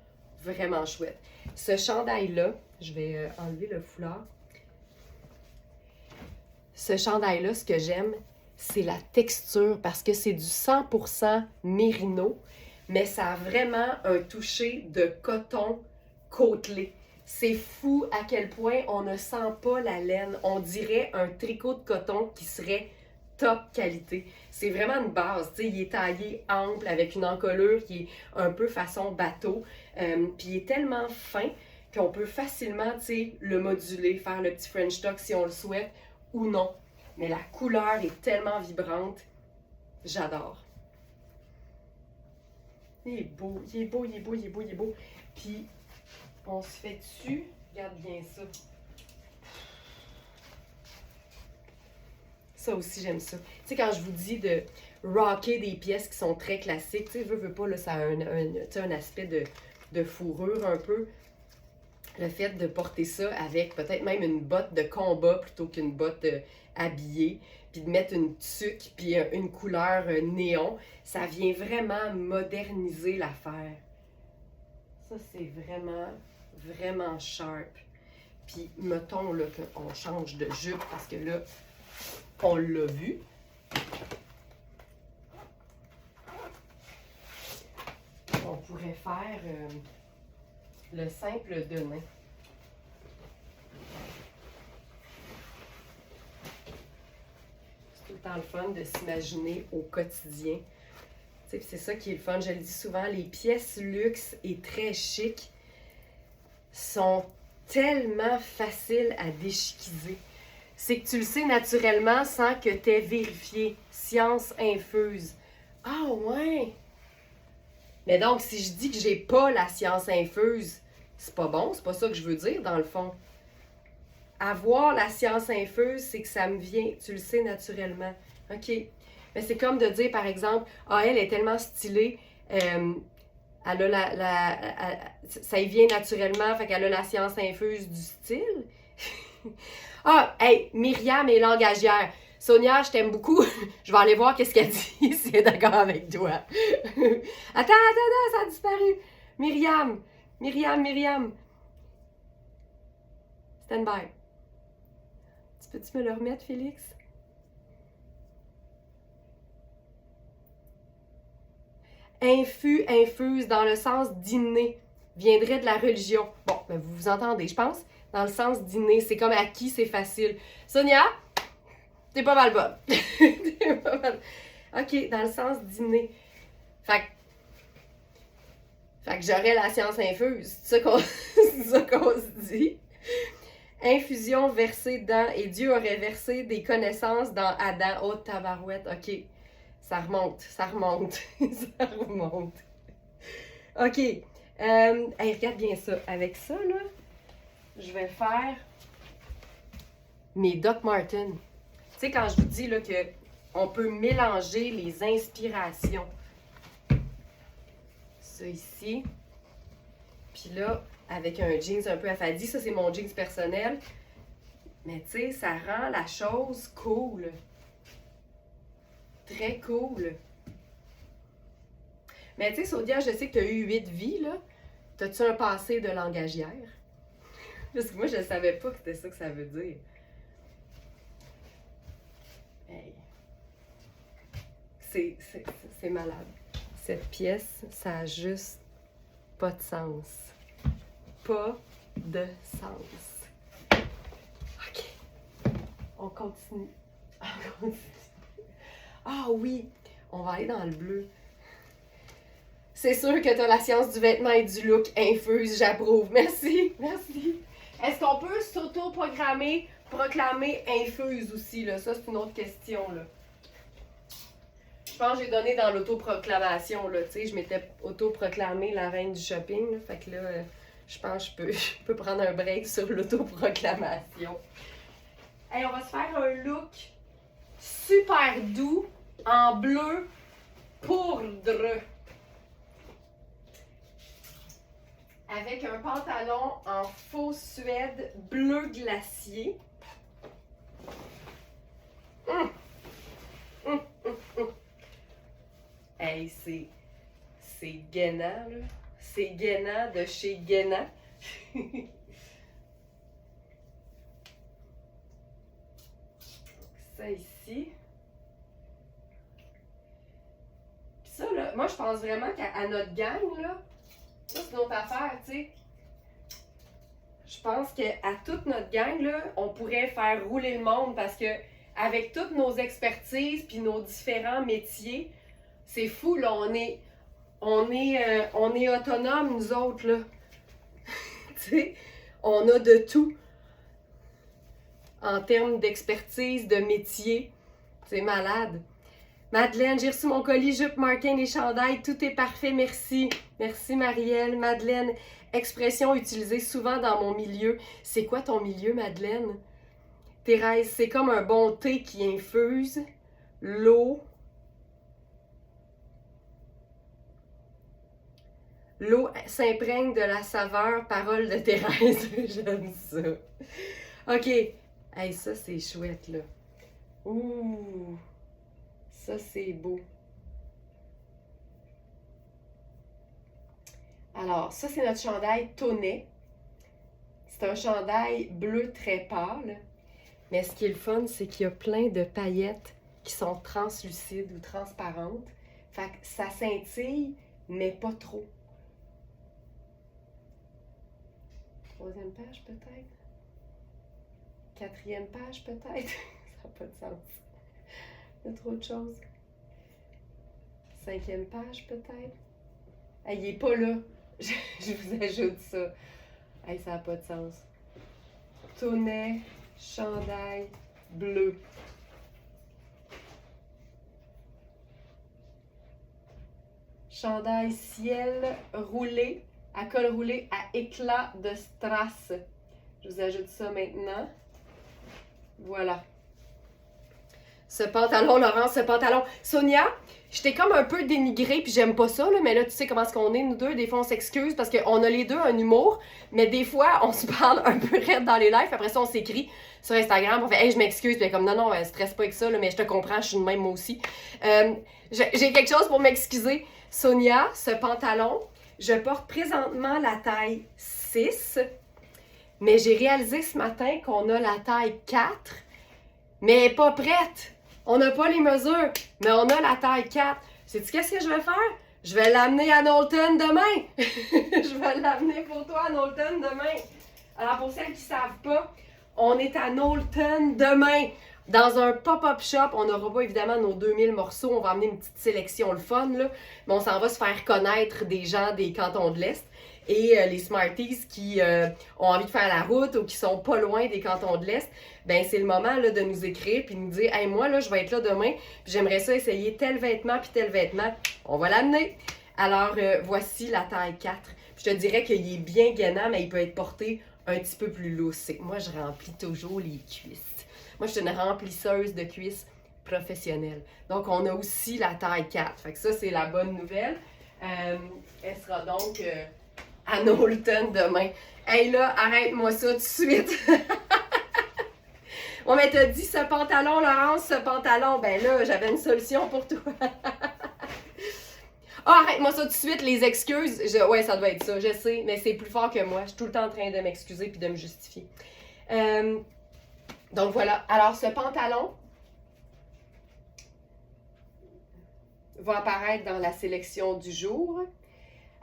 vraiment chouette. Ce chandail-là, je vais enlever le foulard. Ce chandail-là, ce que j'aime, c'est la texture parce que c'est du 100% mérino, mais ça a vraiment un toucher de coton côtelé. C'est fou à quel point on ne sent pas la laine. On dirait un tricot de coton qui serait top qualité. C'est vraiment une base, tu sais, il est taillé ample avec une encolure qui est un peu façon bateau, puis il est tellement fin qu'on peut facilement, tu sais, le moduler, faire le petit French tuck si on le souhaite ou non. Mais la couleur est tellement vibrante, j'adore. Il est beau, il est beau, il est beau, il est beau, il est beau. Puis, on se fait dessus, regarde bien ça. Ça aussi, j'aime ça. Tu sais, quand je vous dis de rocker des pièces qui sont très classiques, tu sais, veux pas, là, ça a un aspect de fourrure un peu. Le fait de porter ça avec peut-être même une botte de combat plutôt qu'une botte habillée, puis de mettre une tuque, puis une couleur néon, ça vient vraiment moderniser l'affaire. Ça, c'est vraiment, vraiment sharp. Puis, mettons là, qu'on change de jupe parce que là, on l'a vu. On pourrait faire le simple de nain. C'est tout le temps le fun de s'imaginer au quotidien. C'est ça qui est le fun. Je le dis souvent, les pièces luxe et très chic sont tellement faciles à déchiquiser. C'est que tu le sais naturellement sans que tu aies vérifié. Science infuse. Ah ouais! Mais donc, si je dis que j'ai pas la science infuse, c'est pas bon, c'est pas ça que je veux dire dans le fond. Avoir la science infuse, c'est que ça me vient, tu le sais naturellement. OK. Mais c'est comme de dire, par exemple, ah, elle est tellement stylée, elle a ça y vient naturellement, fait qu'elle a la science infuse du style. Ah, hey, Myriam est langagière. Sonia, je t'aime beaucoup. Je vais aller voir qu'est-ce qu'elle dit, si elle est d'accord avec toi. Attends, ça a disparu. Myriam. Stand by. Peux-tu me le remettre, Félix? Infuse, dans le sens d'inné, viendrait de la religion. Bon, ben vous entendez, je pense. Dans le sens d'inné, c'est comme acquis, c'est facile. Sonia, t'es pas mal bonne. T'es pas mal. OK, dans le sens d'inné. Fait que j'aurais la science infuse. C'est ça qu'on se dit. Infusion versée dans, et Dieu aurait versé des connaissances dans Adam. Oh, tabarouette, OK. Ça remonte. Ça remonte. OK. Hey, regarde bien ça. Avec ça, là, je vais faire mes Doc Martens. Tu sais, quand je vous dis là, qu'on peut mélanger les inspirations. Ça ici. Puis là, avec un jeans un peu affadi, ça c'est mon jeans personnel. Mais tu sais, ça rend la chose cool. Très cool. Mais tu sais, Saudia, je sais que tu as eu 8 vies, là. T'as-tu un passé de langagière? Parce que moi, je ne savais pas que c'était ça que ça veut dire. Hey. C'est malade. Cette pièce, ça a juste pas de sens. Pas de sens. OK. On continue. Ah oui, on va aller dans le bleu. C'est sûr que tu as la science du vêtement et du look infuse, j'approuve. Merci, merci. Est-ce qu'on peut s'auto-programmer, proclamer infuse aussi, là? Ça, c'est une autre question, là. Je pense que j'ai donné dans l'autoproclamation, là. Tu sais, je m'étais autoproclamée la reine du shopping, là. Fait que là, je pense que je peux prendre un break sur l'autoproclamation. Hey, on va se faire un look super doux en bleu poudre. Avec un pantalon en faux suède bleu glacier. Hey, c'est Guénant, là. C'est Guénant de chez Guénant. Ça ici. Puis ça, là, moi, je pense vraiment qu'à notre gang, là, ça, c'est notre affaire, tu sais. Je pense qu'à toute notre gang, là, on pourrait faire rouler le monde parce que avec toutes nos expertises puis nos différents métiers, c'est fou, là, on est autonomes, nous autres, là. Tu sais, on a de tout en termes d'expertise, de métier. C'est malade. Madeleine, j'ai reçu mon colis, jupe, marquin, les chandails, tout est parfait, merci. Merci Marielle. Madeleine, expression utilisée souvent dans mon milieu. C'est quoi ton milieu, Madeleine? Thérèse, c'est comme un bon thé qui infuse l'eau. L'eau s'imprègne de la saveur, parole de Thérèse. J'aime ça. OK. Hey, ça, c'est chouette, là. Ouh! Ça, c'est beau. Alors, ça, c'est notre chandail Tonnet. C'est un chandail bleu très pâle. Mais ce qui est le fun, c'est qu'il y a plein de paillettes qui sont translucides ou transparentes. Fait que ça scintille, mais pas trop. Troisième page, peut-être? Quatrième page, peut-être? Ça n'a pas de sens. Il y a trop de choses. Cinquième page, peut-être? Hey, il n'est pas là. Je vous ajoute ça. Hey, ça n'a pas de sens. Tonnet, chandail, bleu. Chandail ciel roulé, à col roulé à éclat de strass. Je vous ajoute ça maintenant. Voilà. Ce pantalon, Laurence, ce pantalon. Sonia, je t'ai comme un peu dénigré, puis j'aime pas ça, là, mais là, tu sais comment est-ce qu'on est, nous deux. Des fois, on s'excuse parce qu'on a les deux un humour, mais des fois, on se parle un peu raide dans les lives, après ça, on s'écrit sur Instagram, on fait « Hey, je m'excuse », puis comme « Non, non, stresse pas avec ça, là, mais je te comprends, je suis de même, moi aussi. » J'ai quelque chose pour m'excuser. Sonia, ce pantalon, je porte présentement la taille 6, mais j'ai réalisé ce matin qu'on a la taille 4, mais elle n'est pas prête. On n'a pas les mesures, mais on a la taille 4. Sais-tu qu'est-ce que je vais faire? Je vais l'amener à Knowlton demain. Je vais l'amener pour toi à Knowlton demain. Alors, pour celles qui ne savent pas, on est à Knowlton demain. Dans un pop-up shop, on n'aura pas évidemment nos 2000 morceaux. On va amener une petite sélection, le fun, là. Mais on s'en va se faire connaître des gens des cantons de l'Est. Et les Smarties qui ont envie de faire la route ou qui sont pas loin des cantons de l'Est, ben c'est le moment là, de nous écrire puis de nous dire « Hey, moi, là, je vais être là demain, puis j'aimerais ça essayer tel vêtement puis tel vêtement. » On va l'amener. Alors, voici la taille 4. Puis je te dirais qu'il est bien gainant, mais il peut être porté un petit peu plus lourd. Moi, je remplis toujours les cuisses. Moi, je suis une remplisseuse de cuisses professionnelle. Donc, on a aussi la taille 4. Fait que ça, c'est la bonne nouvelle. Elle sera donc à Knowlton demain. Hey là, arrête-moi ça tout de suite. On mais t'as dit ce pantalon, Laurence, ce pantalon. Ben là, j'avais une solution pour toi. Ah, arrête-moi ça tout de suite, les excuses. Ouais, ça doit être ça, je sais, mais c'est plus fort que moi. Je suis tout le temps en train de m'excuser puis de me justifier. Donc voilà. Alors, ce pantalon va apparaître dans la sélection du jour.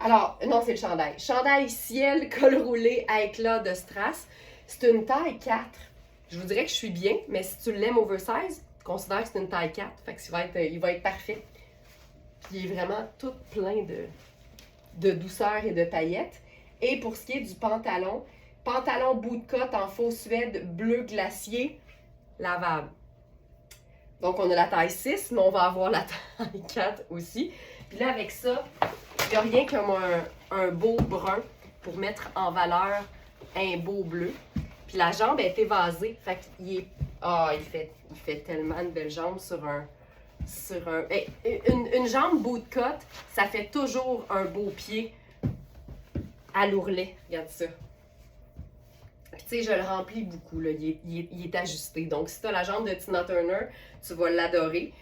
Alors, non, c'est le chandail. Chandail ciel, col roulé à éclat de strass. C'est une taille 4. Je vous dirais que je suis bien, mais si tu l'aimes oversize, considère que c'est une taille 4. Fait que il va être parfait. Puis il est vraiment tout plein de douceur et de paillettes. Et pour ce qui est du pantalon, pantalon bout de cotte en faux suède bleu glacier, lavable. Donc on a la taille 6, mais on va avoir la taille 4 aussi. Puis là, avec ça, il n'y a rien comme un beau brun pour mettre en valeur un beau bleu. Puis la jambe est évasée. Fait qu'il est. Ah, il fait tellement de belles jambes sur un. Une jambe bout de cotte, ça fait toujours un beau pied à l'ourlet. Regarde ça. Puis tu sais, je le remplis beaucoup, là. Il est ajusté. Donc, si tu as la jambe de Tina Turner, tu vas l'adorer.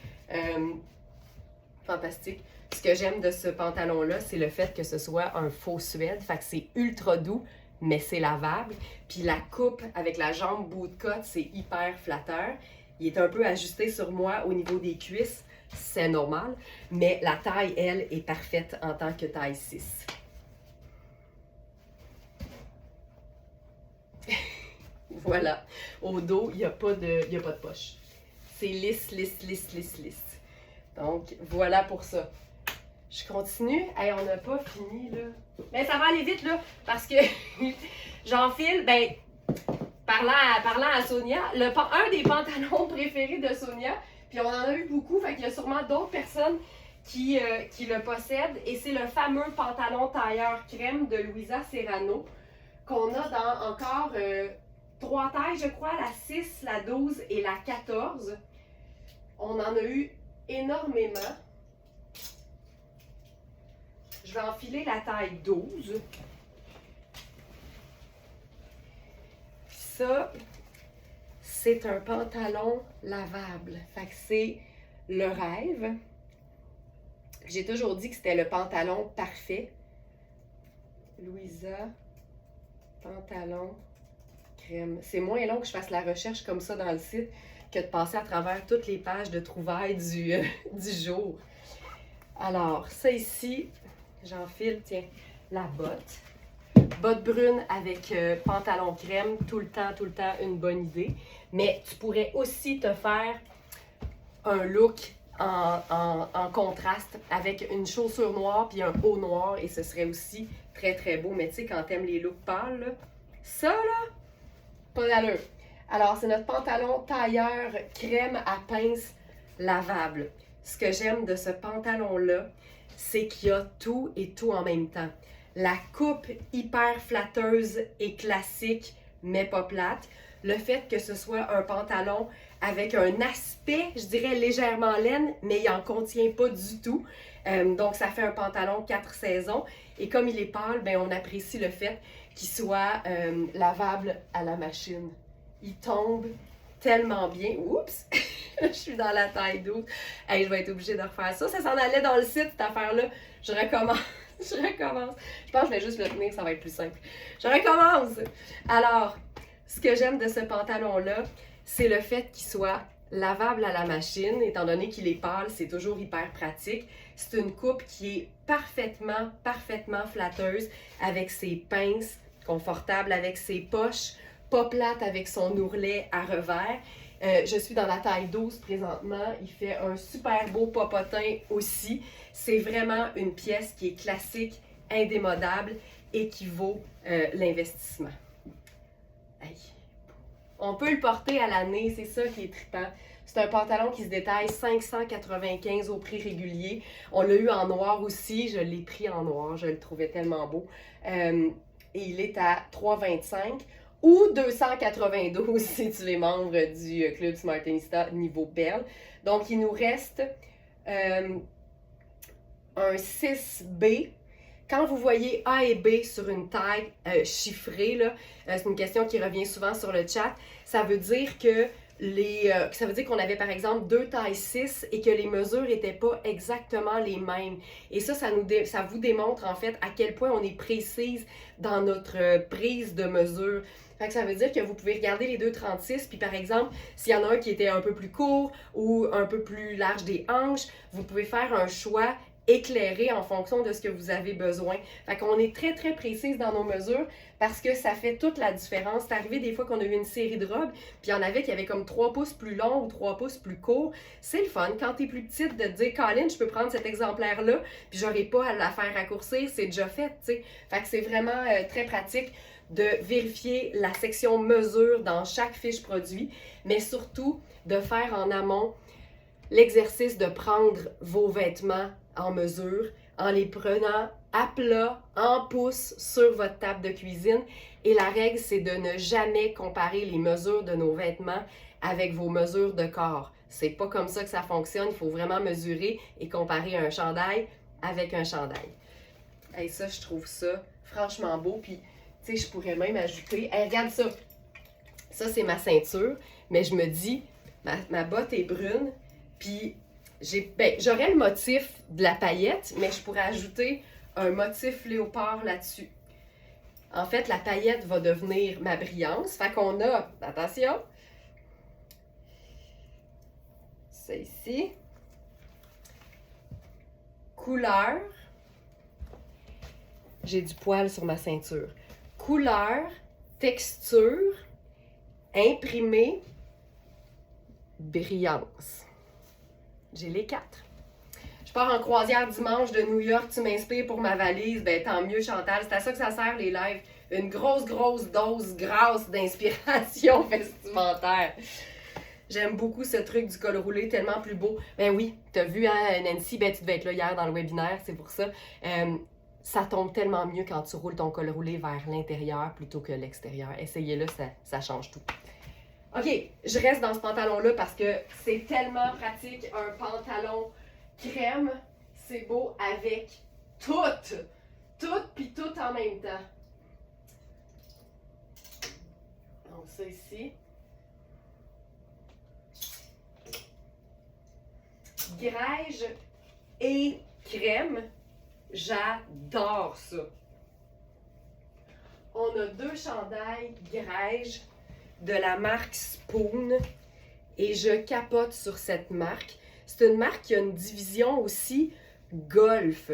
Fantastique. Ce que j'aime de ce pantalon-là, c'est le fait que ce soit un faux suède. Fait que c'est ultra doux, mais c'est lavable. Puis la coupe avec la jambe bout de cotte, c'est hyper flatteur. Il est un peu ajusté sur moi au niveau des cuisses. C'est normal. Mais la taille, elle, est parfaite en tant que taille 6. Voilà. Au dos, il n'y a pas de poche. C'est lisse, lisse, lisse, lisse, lisse. Donc, voilà pour ça. Je continue. Hey, on n'a pas fini, là. Mais ça va aller vite, là, parce que j'enfile, ben, parlant à Sonia, un des pantalons préférés de Sonia, puis on en a eu beaucoup, fait qu'il y a sûrement d'autres personnes qui le possèdent, et c'est le fameux pantalon tailleur crème de Louisa Serrano, qu'on a dans encore 3 tailles, je crois, la 6, la 12 et la 14. On en a eu énormément. Je vais enfiler la taille 12. Ça, c'est un pantalon lavable. Fait que c'est le rêve. J'ai toujours dit que c'était le pantalon parfait. Louisa, pantalon crème. C'est moins long que je fasse la recherche comme ça dans le site que de passer à travers toutes les pages de trouvailles du jour. Alors, ça ici, j'enfile, tiens, la botte. Botte brune avec pantalon crème, tout le temps, une bonne idée. Mais tu pourrais aussi te faire un look en contraste avec une chaussure noire puis un haut noir et ce serait aussi très, très beau. Mais tu sais, quand t'aimes les looks pâles, là, ça, là, pas d'allure. Alors, c'est notre pantalon tailleur crème à pince lavable. Ce que j'aime de ce pantalon-là, c'est qu'il y a tout et tout en même temps. La coupe hyper flatteuse et classique, mais pas plate. Le fait que ce soit un pantalon avec un aspect, je dirais, légèrement laine, mais il n'en contient pas du tout. Donc, ça fait un pantalon 4 saisons. Et comme il est pâle, ben, on apprécie le fait qu'il soit lavable à la machine. Il tombe tellement bien. Oups! Je suis dans la taille 12. Hey, je vais être obligée de refaire ça. Ça s'en allait dans le site, cette affaire-là. Je recommence. Je recommence. Je pense que je vais juste le tenir, ça va être plus simple. Je recommence! Alors, ce que j'aime de ce pantalon-là, c'est le fait qu'il soit lavable à la machine. Étant donné qu'il est pâle, c'est toujours hyper pratique. C'est une coupe qui est parfaitement flatteuse avec ses pinces, confortable avec ses poches, pas plate avec son ourlet à revers. Je suis dans la taille 12 présentement. Il fait un super beau popotin aussi. C'est vraiment une pièce qui est classique, indémodable et qui vaut l'investissement. Hey. On peut le porter à l'année, c'est ça qui est trippant. C'est un pantalon qui se détaille 595 au prix régulier. On l'a eu en noir aussi, je l'ai pris en noir, je le trouvais tellement beau. Et il est à 3,25 ou 292 si tu es membre du Club Smartinista niveau perle. Donc, il nous reste un 6B. quand vous voyez A et B sur une taille chiffrée, là, c'est une question qui revient souvent sur le chat, ça veut dire que ça veut dire qu'on avait par exemple 2 tailles 6 et que les mesures n'étaient pas exactement les mêmes. Et ça vous démontre en fait à quel point on est précise dans notre prise de mesure. Fait que ça veut dire que vous pouvez regarder les 2,36, puis par exemple, s'il y en a un qui était un peu plus court ou un peu plus large des hanches, vous pouvez faire un choix éclairé en fonction de ce que vous avez besoin. Fait qu'on est très, très précise dans nos mesures parce que ça fait toute la différence. C'est arrivé des fois qu'on a eu une série de robes, puis il y en avait qui avaient comme 3 pouces plus long ou 3 pouces plus court. C'est le fun, quand t'es plus petite, de te dire « Colin, je peux prendre cet exemplaire-là, puis j'aurai pas à la faire raccourcir, c'est déjà fait, tu sais. » Fait que c'est vraiment très pratique de vérifier la section mesure dans chaque fiche produit, mais surtout de faire en amont l'exercice de prendre vos vêtements en mesure, en les prenant à plat, en pouces, sur votre table de cuisine. Et la règle, c'est de ne jamais comparer les mesures de nos vêtements avec vos mesures de corps. C'est pas comme ça que ça fonctionne. Il faut vraiment mesurer et comparer un chandail avec un chandail. Et ça, je trouve ça franchement beau. Puis, tu sais, je pourrais même ajouter... Hey, regarde ça! Ça, c'est ma ceinture. Mais je me dis, ma botte est brune. Puis, j'aurais le motif de la paillette, mais je pourrais ajouter un motif léopard là-dessus. En fait, la paillette va devenir ma brillance. Fait qu'on a, attention, c'est ici, couleur, j'ai du poil sur ma ceinture, couleur, texture, imprimé, brillance. J'ai les 4. Je pars en croisière dimanche de New York, tu m'inspires pour ma valise, ben tant mieux Chantal, c'est à ça que ça sert les lives. Une grosse dose grasse d'inspiration vestimentaire. J'aime beaucoup ce truc du col roulé, tellement plus beau. Ben oui, t'as vu hein, Nancy, ben tu devais être là hier dans le webinaire, c'est pour ça. Ça tombe tellement mieux quand tu roules ton col roulé vers l'intérieur plutôt que l'extérieur. Essayez-le, ça change tout. OK, je reste dans ce pantalon-là parce que c'est tellement pratique, un pantalon crème, c'est beau avec tout puis tout en même temps. Donc ça ici. Grège et crème, j'adore ça. On a 2 chandails grège de la marque Spoon et je capote sur cette marque. C'est une marque qui a une division aussi golf.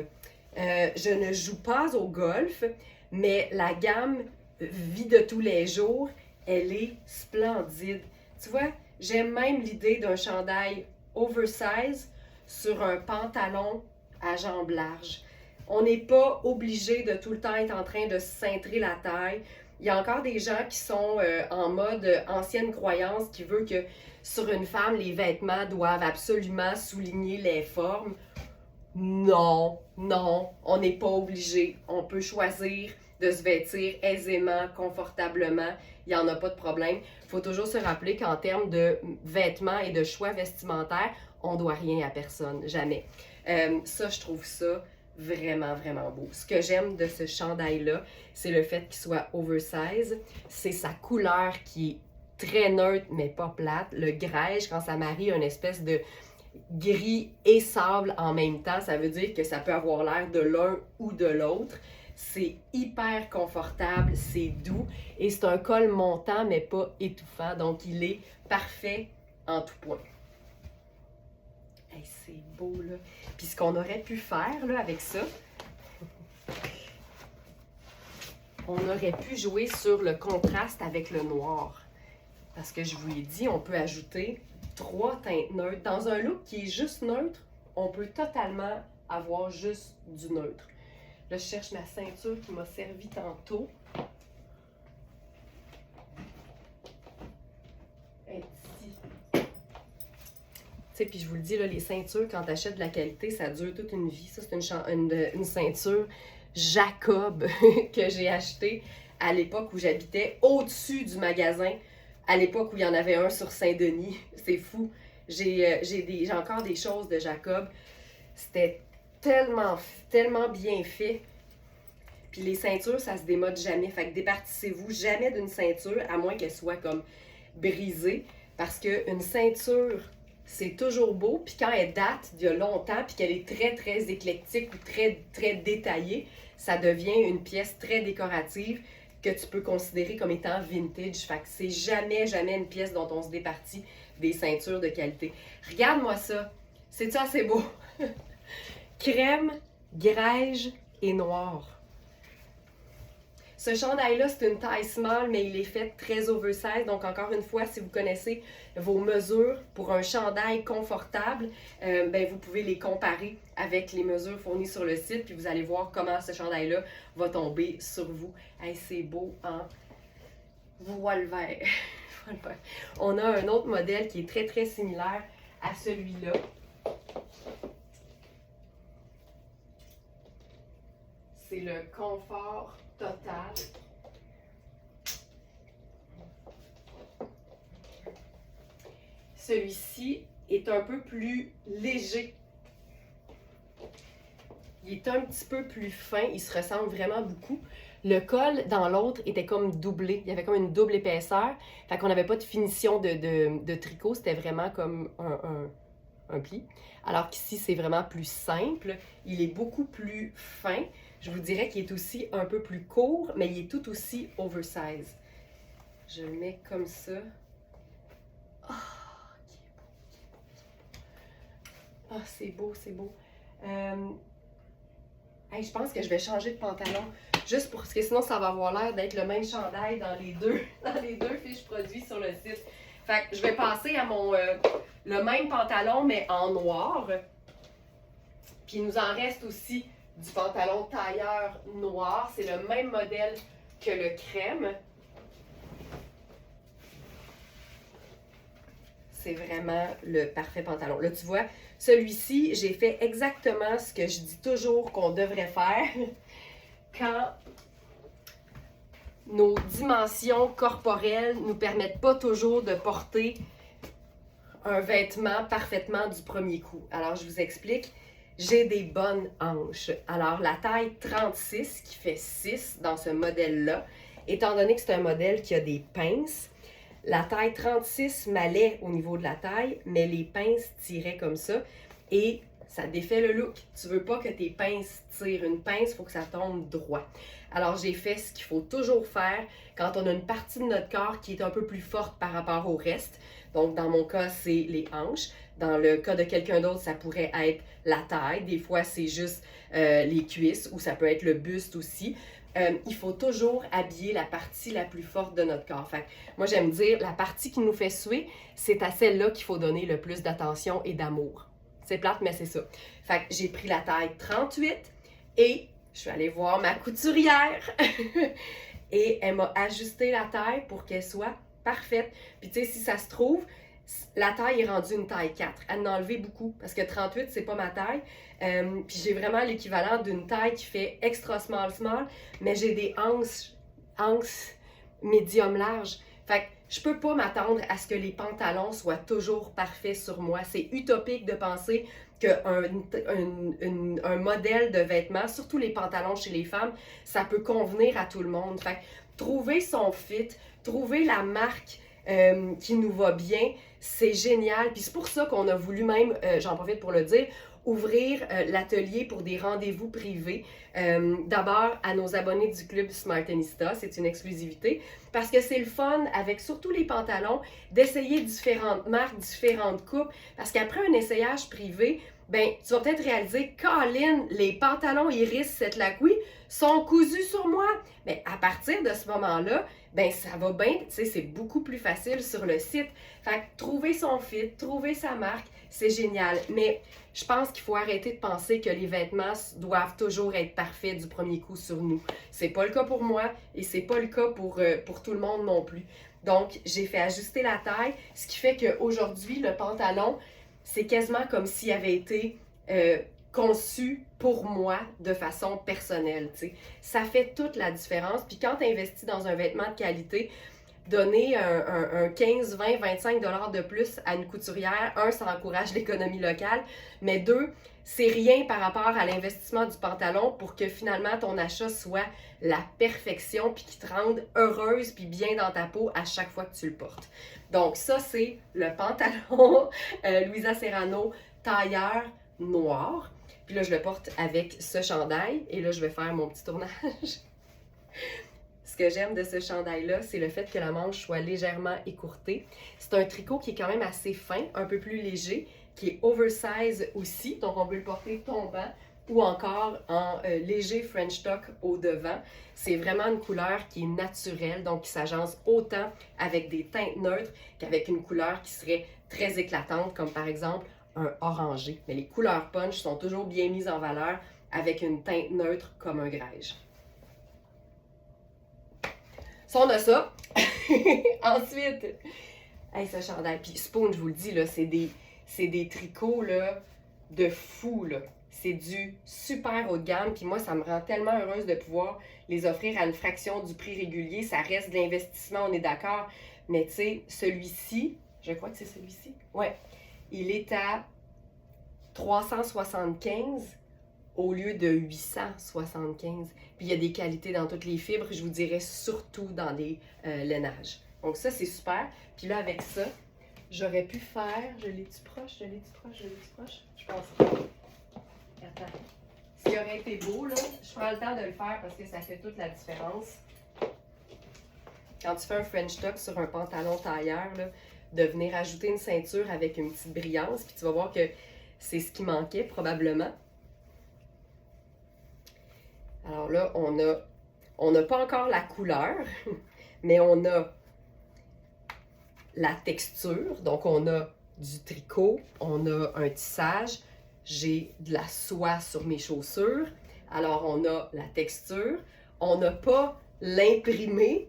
Je ne joue pas au golf, mais la gamme vie de tous les jours, elle est splendide. Tu vois, j'aime même l'idée d'un chandail oversize sur un pantalon à jambes larges. On n'est pas obligé de tout le temps être en train de se cintrer la taille. Il y a encore des gens qui sont en mode ancienne croyance qui veut que sur une femme, les vêtements doivent absolument souligner les formes. Non, on n'est pas obligé. On peut choisir de se vêtir aisément, confortablement. Il n'y en a pas de problème. Il faut toujours se rappeler qu'en termes de vêtements et de choix vestimentaires, on ne doit rien à personne, jamais. Ça, je trouve ça vraiment beau. Ce que j'aime de ce chandail-là, c'est le fait qu'il soit oversize. C'est sa couleur qui est très neutre, mais pas plate. Le grège, quand ça marie une espèce de gris et sable en même temps, ça veut dire que ça peut avoir l'air de l'un ou de l'autre. C'est hyper confortable, c'est doux et c'est un col montant, mais pas étouffant. Donc, il est parfait en tout point. Hey, c'est beau, là. Puis ce qu'on aurait pu faire, là, avec ça, on aurait pu jouer sur le contraste avec le noir. Parce que je vous l'ai dit, on peut ajouter 3 teintes neutres. Dans un look qui est juste neutre, on peut totalement avoir juste du neutre. Là, je cherche ma ceinture qui m'a servi tantôt. Puis je vous le dis, là, les ceintures, quand tu achètes de la qualité, ça dure toute une vie. Ça, c'est une ceinture Jacob que j'ai achetée à l'époque où j'habitais au-dessus du magasin, à l'époque où il y en avait un sur Saint-Denis. C'est fou. J'ai encore des choses de Jacob. C'était tellement bien fait. Puis les ceintures, ça se démode jamais. Fait que départissez-vous jamais d'une ceinture, à moins qu'elle soit comme brisée. Parce qu'une ceinture, c'est toujours beau. Puis quand elle date d'il y a longtemps, puis qu'elle est très, très éclectique ou très, très détaillée, ça devient une pièce très décorative que tu peux considérer comme étant vintage. Fait que c'est jamais, jamais une pièce dont on se départit des ceintures de qualité. Regarde-moi ça. C'est-tu assez beau? Crème, grège et noir. Ce chandail-là, c'est une taille small, mais il est fait très oversize. Donc, encore une fois, si vous connaissez vos mesures pour un chandail confortable, vous pouvez les comparer avec les mesures fournies sur le site, puis vous allez voir comment ce chandail-là va tomber sur vous. Hey, c'est beau en voile vert. On a un autre modèle qui est très, très similaire à celui-là. C'est le confort total. Celui-ci est un peu plus léger. Il est un petit peu plus fin, il se ressemble vraiment beaucoup. Le col dans l'autre était comme doublé, il y avait comme une double épaisseur. Fait qu'on n'avait pas de finition de tricot, c'était vraiment comme un pli. Alors qu'ici, c'est vraiment plus simple. Il est beaucoup plus fin. Je vous dirais qu'il est aussi un peu plus court, mais il est tout aussi oversize. Je le mets comme ça. Oh, c'est beau, c'est beau. Hey, je pense que je vais changer de pantalon, juste parce que sinon ça va avoir l'air d'être le même chandail dans les deux fiches produits sur le site. Fait que je vais passer à le même pantalon, mais en noir. Puis il nous en reste aussi du pantalon tailleur noir. C'est le même modèle que le crème. C'est vraiment le parfait pantalon. Là, tu vois, celui-ci, j'ai fait exactement ce que je dis toujours qu'on devrait faire quand nos dimensions corporelles ne nous permettent pas toujours de porter un vêtement parfaitement du premier coup. Alors, je vous explique. J'ai des bonnes hanches. Alors, la taille 36, qui fait 6 dans ce modèle-là, étant donné que c'est un modèle qui a des pinces, la taille 36 m'allait au niveau de la taille, mais les pinces tiraient comme ça et ça défait le look. Tu veux pas que tes pinces tirent. Une pince, il faut que ça tombe droit. Alors, j'ai fait ce qu'il faut toujours faire quand on a une partie de notre corps qui est un peu plus forte par rapport au reste. Donc, dans mon cas, c'est les hanches. Dans le cas de quelqu'un d'autre, ça pourrait être la taille. Des fois, c'est juste les cuisses ou ça peut être le buste aussi. Il faut toujours habiller la partie la plus forte de notre corps. Fait que, moi, j'aime dire, la partie qui nous fait suer, c'est à celle-là qu'il faut donner le plus d'attention et d'amour. C'est plate, mais c'est ça. Fait que j'ai pris la taille 38 et je suis allée voir ma couturière et elle m'a ajusté la taille pour qu'elle soit parfaite. Puis tu sais, si ça se trouve, la taille est rendue une taille 4. Elle en a enlevé beaucoup parce que 38, c'est pas ma taille. Puis j'ai vraiment l'équivalent d'une taille qui fait extra small, mais j'ai des hanches médium large. Fait que je peux pas m'attendre à ce que les pantalons soient toujours parfaits sur moi. C'est utopique de penser qu'un modèle de vêtements, surtout les pantalons chez les femmes, ça peut convenir à tout le monde. Fait que trouver son fit, trouver la marque qui nous va bien, c'est génial. Puis c'est pour ça qu'on a voulu même, j'en profite pour le dire, ouvrir l'atelier pour des rendez-vous privés. D'abord, à nos abonnés du club Smartenista, c'est une exclusivité, parce que c'est le fun, avec surtout les pantalons, d'essayer différentes marques, différentes coupes, parce qu'après un essayage privé, ben, tu vas peut-être réaliser, Colin, les pantalons Iris cette Lacouille sont cousus sur moi. Mais à partir de ce moment-là, ben ça va bien, tu sais, c'est beaucoup plus facile sur le site. Fait que trouver son fit, trouver sa marque, c'est génial. Mais je pense qu'il faut arrêter de penser que les vêtements doivent toujours être parfaits du premier coup sur nous. C'est pas le cas pour moi et c'est pas le cas pour tout le monde non plus. Donc, j'ai fait ajuster la taille, ce qui fait qu'aujourd'hui, le pantalon, c'est quasiment comme s'il avait été conçu pour moi de façon personnelle, tu sais. Ça fait toute la différence. Puis quand tu investis dans un vêtement de qualité, donner un 15, 20, 25 $ de plus à une couturière, un, ça encourage l'économie locale, mais deux, c'est rien par rapport à l'investissement du pantalon pour que finalement ton achat soit la perfection puis qu'il te rende heureuse puis bien dans ta peau à chaque fois que tu le portes. Donc ça, c'est le pantalon Louisa Serrano tailleur noir. Puis là, je le porte avec ce chandail et là, je vais faire mon petit tournage. Ce que j'aime de ce chandail-là, c'est le fait que la manche soit légèrement écourtée. C'est un tricot qui est quand même assez fin, un peu plus léger, qui est oversize aussi, donc on peut le porter tombant ou encore en léger French tuck au devant. C'est vraiment une couleur qui est naturelle, donc qui s'agence autant avec des teintes neutres qu'avec une couleur qui serait très éclatante, comme par exemple un orangé. Mais les couleurs punch sont toujours bien mises en valeur avec une teinte neutre comme un grège. Ça, on a ça. Ensuite, hey, ce chandail. Puis Spoon, je vous le dis, là, c'est des tricots là, de fou. Là. C'est du super haut de gamme. Puis moi, ça me rend tellement heureuse de pouvoir les offrir à une fraction du prix régulier. Ça reste de l'investissement, on est d'accord. Mais tu sais, celui-ci, je crois que c'est celui-ci. Ouais. Il est à 375 au lieu de 875. Puis il y a des qualités dans toutes les fibres, je vous dirais surtout dans des lainages. Donc ça, c'est super. Puis là, avec ça, j'aurais pu faire... Je l'ai-tu proche? Je l'ai-tu proche? Je l'ai-tu proche? Je pense pas. Attends. Ce qui aurait été beau, là, je prends le temps de le faire parce que ça fait toute la différence. Quand tu fais un French tuck sur un pantalon tailleur, là, de venir ajouter une ceinture avec une petite brillance, puis tu vas voir que c'est ce qui manquait probablement. Alors là, on n'a pas encore la couleur, mais on a la texture. Donc, on a du tricot, on a un tissage. J'ai de la soie sur mes chaussures. Alors, on a la texture. On n'a pas l'imprimé,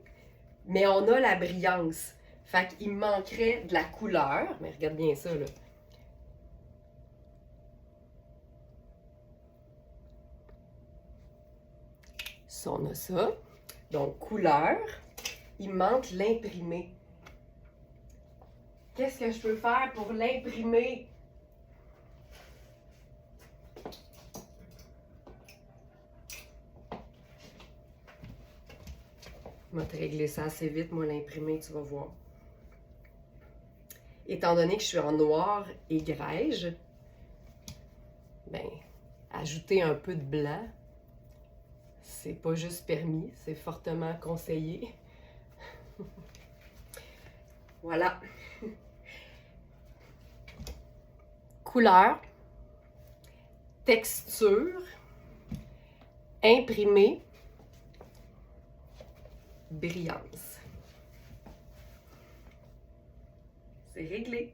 mais on a la brillance. Fait qu'il me manquerait de la couleur. Mais regarde bien ça, là. Ça, on a ça. Donc, couleur. Il manque l'imprimé. Qu'est-ce que je peux faire pour l'imprimer? Je vais te régler ça assez vite, moi, l'imprimer, tu vas voir. Étant donné que je suis en noir et grège, ben, ajouter un peu de blanc, c'est pas juste permis, c'est fortement conseillé. Voilà. Couleur, texture, imprimé, brillance. C'est réglé.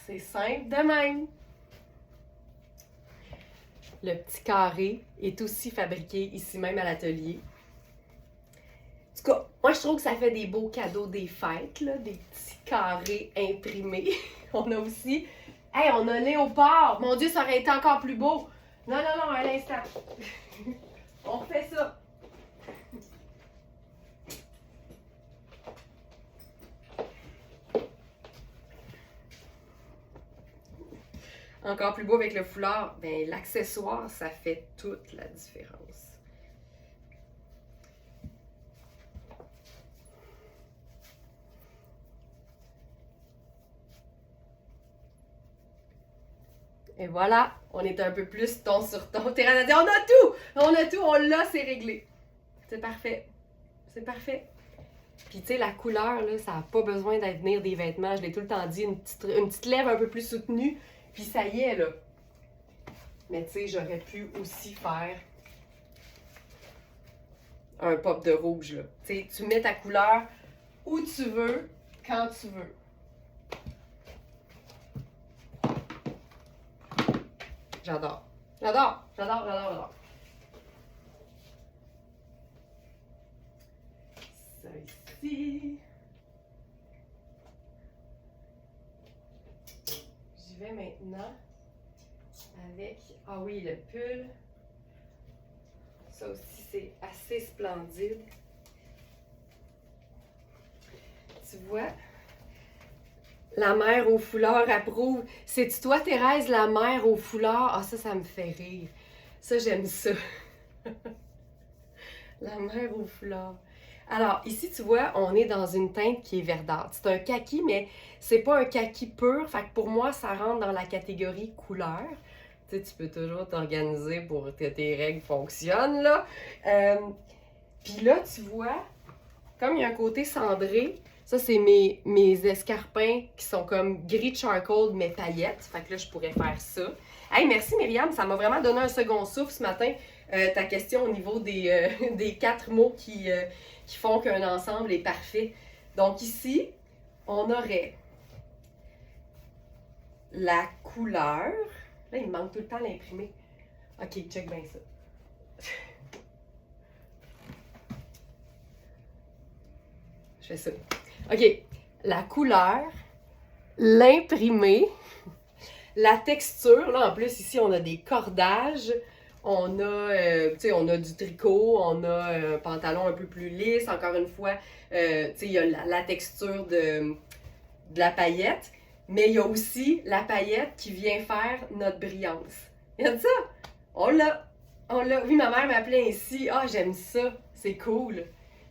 C'est simple de même. Le petit carré est aussi fabriqué ici même à l'atelier. En tout cas, moi je trouve que ça fait des beaux cadeaux des fêtes, là, des petits carrés imprimés. On a aussi... Hey, on a léopard! Mon Dieu, ça aurait été encore plus beau! Non, non, non, un instant. On refait ça. Encore plus beau avec le foulard, ben, l'accessoire, ça fait toute la différence. Et voilà, on est un peu plus ton sur ton terrain à dire, on a tout, on l'a, c'est réglé. C'est parfait, c'est parfait. Puis tu sais, la couleur, là, ça n'a pas besoin d'être venir des vêtements, je l'ai tout le temps dit, une petite lèvre un peu plus soutenue, puis ça y est, là. Mais tu sais, j'aurais pu aussi faire un pop de rouge, là. Tu sais, tu mets ta couleur où tu veux, quand tu veux. J'adore. J'adore, j'adore, j'adore, j'adore. Ça ici. J'y vais maintenant avec, ah oui, le pull. Ça aussi, c'est assez splendide. tu vois, la mère au foulard approuve. C'est-tu toi, Thérèse, la mère au foulard? Ah, ça me fait rire. Ça, j'aime ça. La mère au foulard. Alors, ici, tu vois, on est dans une teinte qui est verdâtre. C'est un kaki, mais c'est pas un kaki pur. Fait que pour moi, ça rentre dans la catégorie couleur. Tu sais, tu peux toujours t'organiser pour que tes règles fonctionnent, là. Puis là, tu vois, comme il y a un côté cendré, ça, c'est mes escarpins qui sont comme gris charcoal, mais paillettes. Fait que là, je pourrais faire ça. Hey, merci Myriam, ça m'a vraiment donné un second souffle ce matin. Ta question au niveau des 4 mots qui font qu'un ensemble est parfait. Donc ici, on aurait la couleur. Là, il me manque tout le temps l'imprimer. Ok, check bien ça. Je fais ça. OK. La couleur, l'imprimé, la texture. Là, en plus, ici, on a des cordages. On a, on a du tricot. On a un pantalon un peu plus lisse. Encore une fois, il y a la texture de la paillette. Mais il y a aussi la paillette qui vient faire notre brillance. Regarde ça! On l'a! On l'a! Oui, ma mère m'appelait ainsi. Ah, j'aime ça! C'est cool!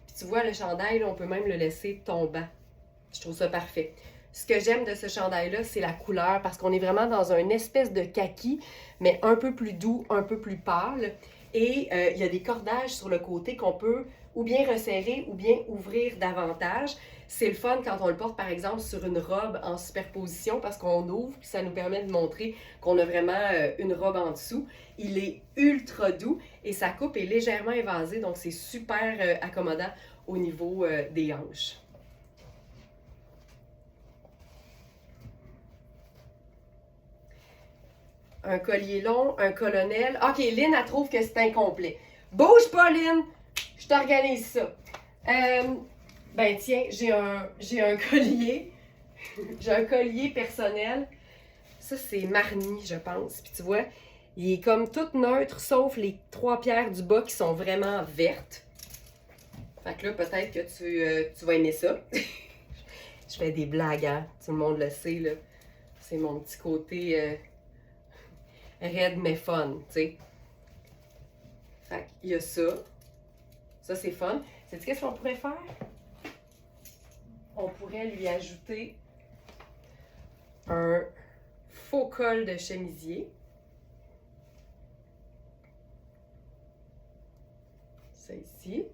Puis tu vois, le chandail, là, on peut même le laisser tombant. Je trouve ça parfait. Ce que j'aime de ce chandail-là, c'est la couleur, parce qu'on est vraiment dans une espèce de kaki, mais un peu plus doux, un peu plus pâle. Et il y a des cordages sur le côté qu'on peut ou bien resserrer ou bien ouvrir davantage. C'est le fun quand on le porte, par exemple, sur une robe en superposition, parce qu'on ouvre, puis ça nous permet de montrer qu'on a vraiment une robe en dessous. Il est ultra doux et sa coupe est légèrement évasée, donc c'est super accommodant au niveau des hanches. Un collier long, un colonel. OK, Lynn, elle trouve que c'est incomplet. Bouge pas, Lynn! Je t'organise ça. Ben tiens, j'ai un collier. J'ai un collier personnel. Ça, c'est Marni, je pense. Puis tu vois, il est comme tout neutre, sauf les 3 pierres du bas qui sont vraiment vertes. Fait que là, peut-être que tu vas aimer ça. Je fais des blagues, hein? Tout le monde le sait, là. C'est mon petit côté raide mais fun, tu sais. Fait qu'il y a ça. Ça, c'est fun. Sais-tu qu'est-ce qu'on pourrait faire? On pourrait lui ajouter un faux col de chemisier. Ça ici.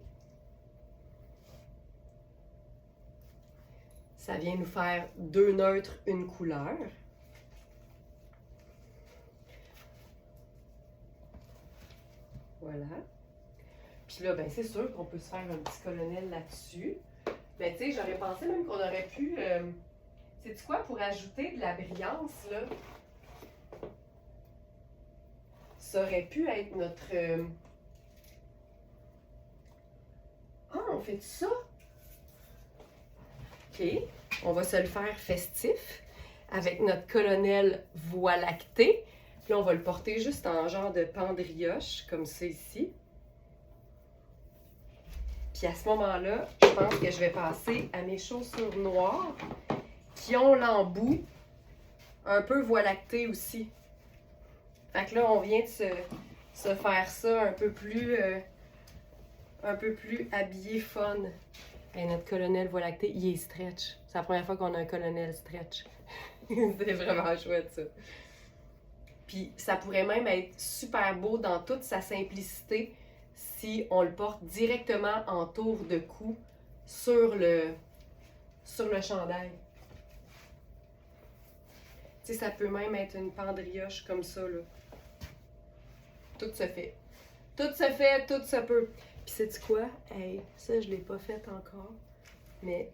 Ça vient nous faire 2 neutres, une couleur. Voilà. Puis là, ben c'est sûr qu'on peut se faire un petit colonel là-dessus. Ben, tu sais, j'aurais pensé même qu'on aurait pu... sais-tu quoi? Pour ajouter de la brillance, là, ça aurait pu être notre... Ah, on fait ça? OK. On va se le faire festif avec notre colonel Voie lactée. Puis là, on va le porter juste en genre de pendrioche, comme ça ici. Puis à ce moment-là, je pense que je vais passer à mes chaussures noires qui ont l'embout un peu Voie lactée aussi. Fait que là, on vient de se faire ça un peu plus habillé fun. Et notre colonel Voie lactée, il est stretch. C'est la première fois qu'on a un colonel stretch. C'est vraiment chouette, ça. Puis ça pourrait même être super beau dans toute sa simplicité si on le porte directement en tour de cou sur le chandail. Tu sais, ça peut même être une pendrioche comme ça, là. Tout se fait. Tout se fait, tout se peut. Puis sais-tu quoi? Hey, ça, je l'ai pas fait encore. Mais,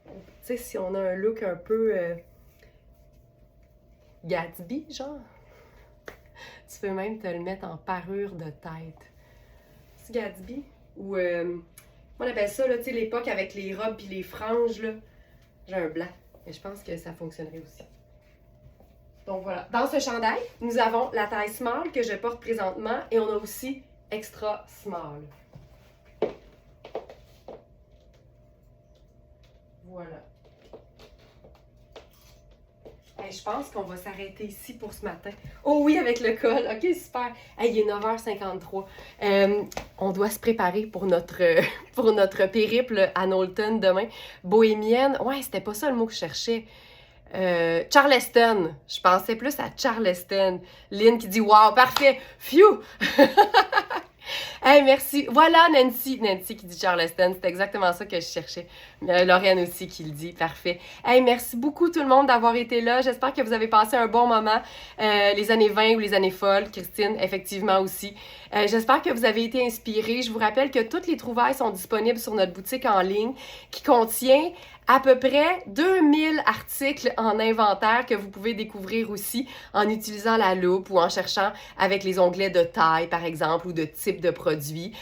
tu sais, si on a un look un peu Gatsby, genre, tu peux même te le mettre en parure de tête. C'est Gatsby? Ou, on appelle ça, là, tu sais, l'époque avec les robes puis les franges, là. J'ai un blanc. Mais je pense que ça fonctionnerait aussi. Donc voilà. Dans ce chandail, nous avons la taille small que je porte présentement et on a aussi extra small. Hey, je pense qu'on va s'arrêter ici pour ce matin. Oh oui, avec le col. OK, super. Hey, il est 9h53. On doit se préparer pour notre, pour notre périple à Knowlton demain. Bohémienne. Ouais, c'était pas ça le mot que je cherchais. Charleston. Je pensais plus à Charleston. Lynn qui dit « Wow, parfait! Phew! » Hey, merci. Voilà Nancy. Nancy qui dit Charleston. C'est exactement ça que je cherchais. Lorraine aussi qui le dit. Parfait. Hey, merci beaucoup tout le monde d'avoir été là. J'espère que vous avez passé un bon moment. Les années 20 ou les années folles. Christine, effectivement aussi. J'espère que vous avez été inspirés. Je vous rappelle que toutes les trouvailles sont disponibles sur notre boutique en ligne qui contient à peu près 2000 articles en inventaire que vous pouvez découvrir aussi en utilisant la loupe ou en cherchant avec les onglets de taille, par exemple, ou de type de produit.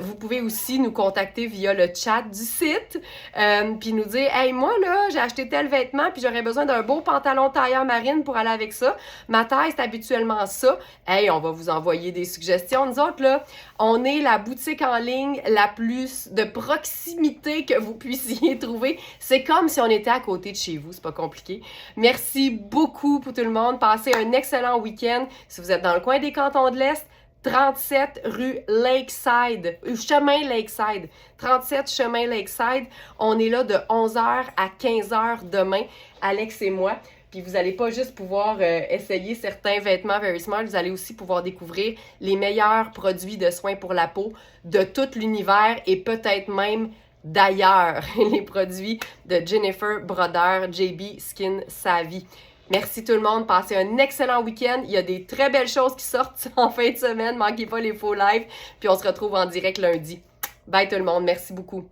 Vous pouvez aussi nous contacter via le chat du site, puis nous dire « Hey, moi, là, j'ai acheté tel vêtement, puis j'aurais besoin d'un beau pantalon tailleur marine pour aller avec ça. Ma taille, c'est habituellement ça. » Hey, on va vous envoyer des suggestions. Nous autres, là, on est la boutique en ligne la plus de proximité que vous puissiez trouver. C'est comme si on était à côté de chez vous, c'est pas compliqué. Merci beaucoup pour tout le monde. Passez un excellent week-end. Si vous êtes dans le coin des Cantons de l'Est, 37 rue Lakeside, chemin Lakeside, 37 chemin Lakeside. On est là de 11h à 15h demain, Alex et moi. Puis vous n'allez pas juste pouvoir essayer certains vêtements Very Smart, vous allez aussi pouvoir découvrir les meilleurs produits de soins pour la peau de tout l'univers et peut-être même d'ailleurs, les produits de Jennifer Brodeur, JB Skin Savvy. Merci tout le monde, passez un excellent week-end. Il y a des très belles choses qui sortent en fin de semaine, manquez pas les faux lives, puis on se retrouve en direct lundi. Bye tout le monde, merci beaucoup.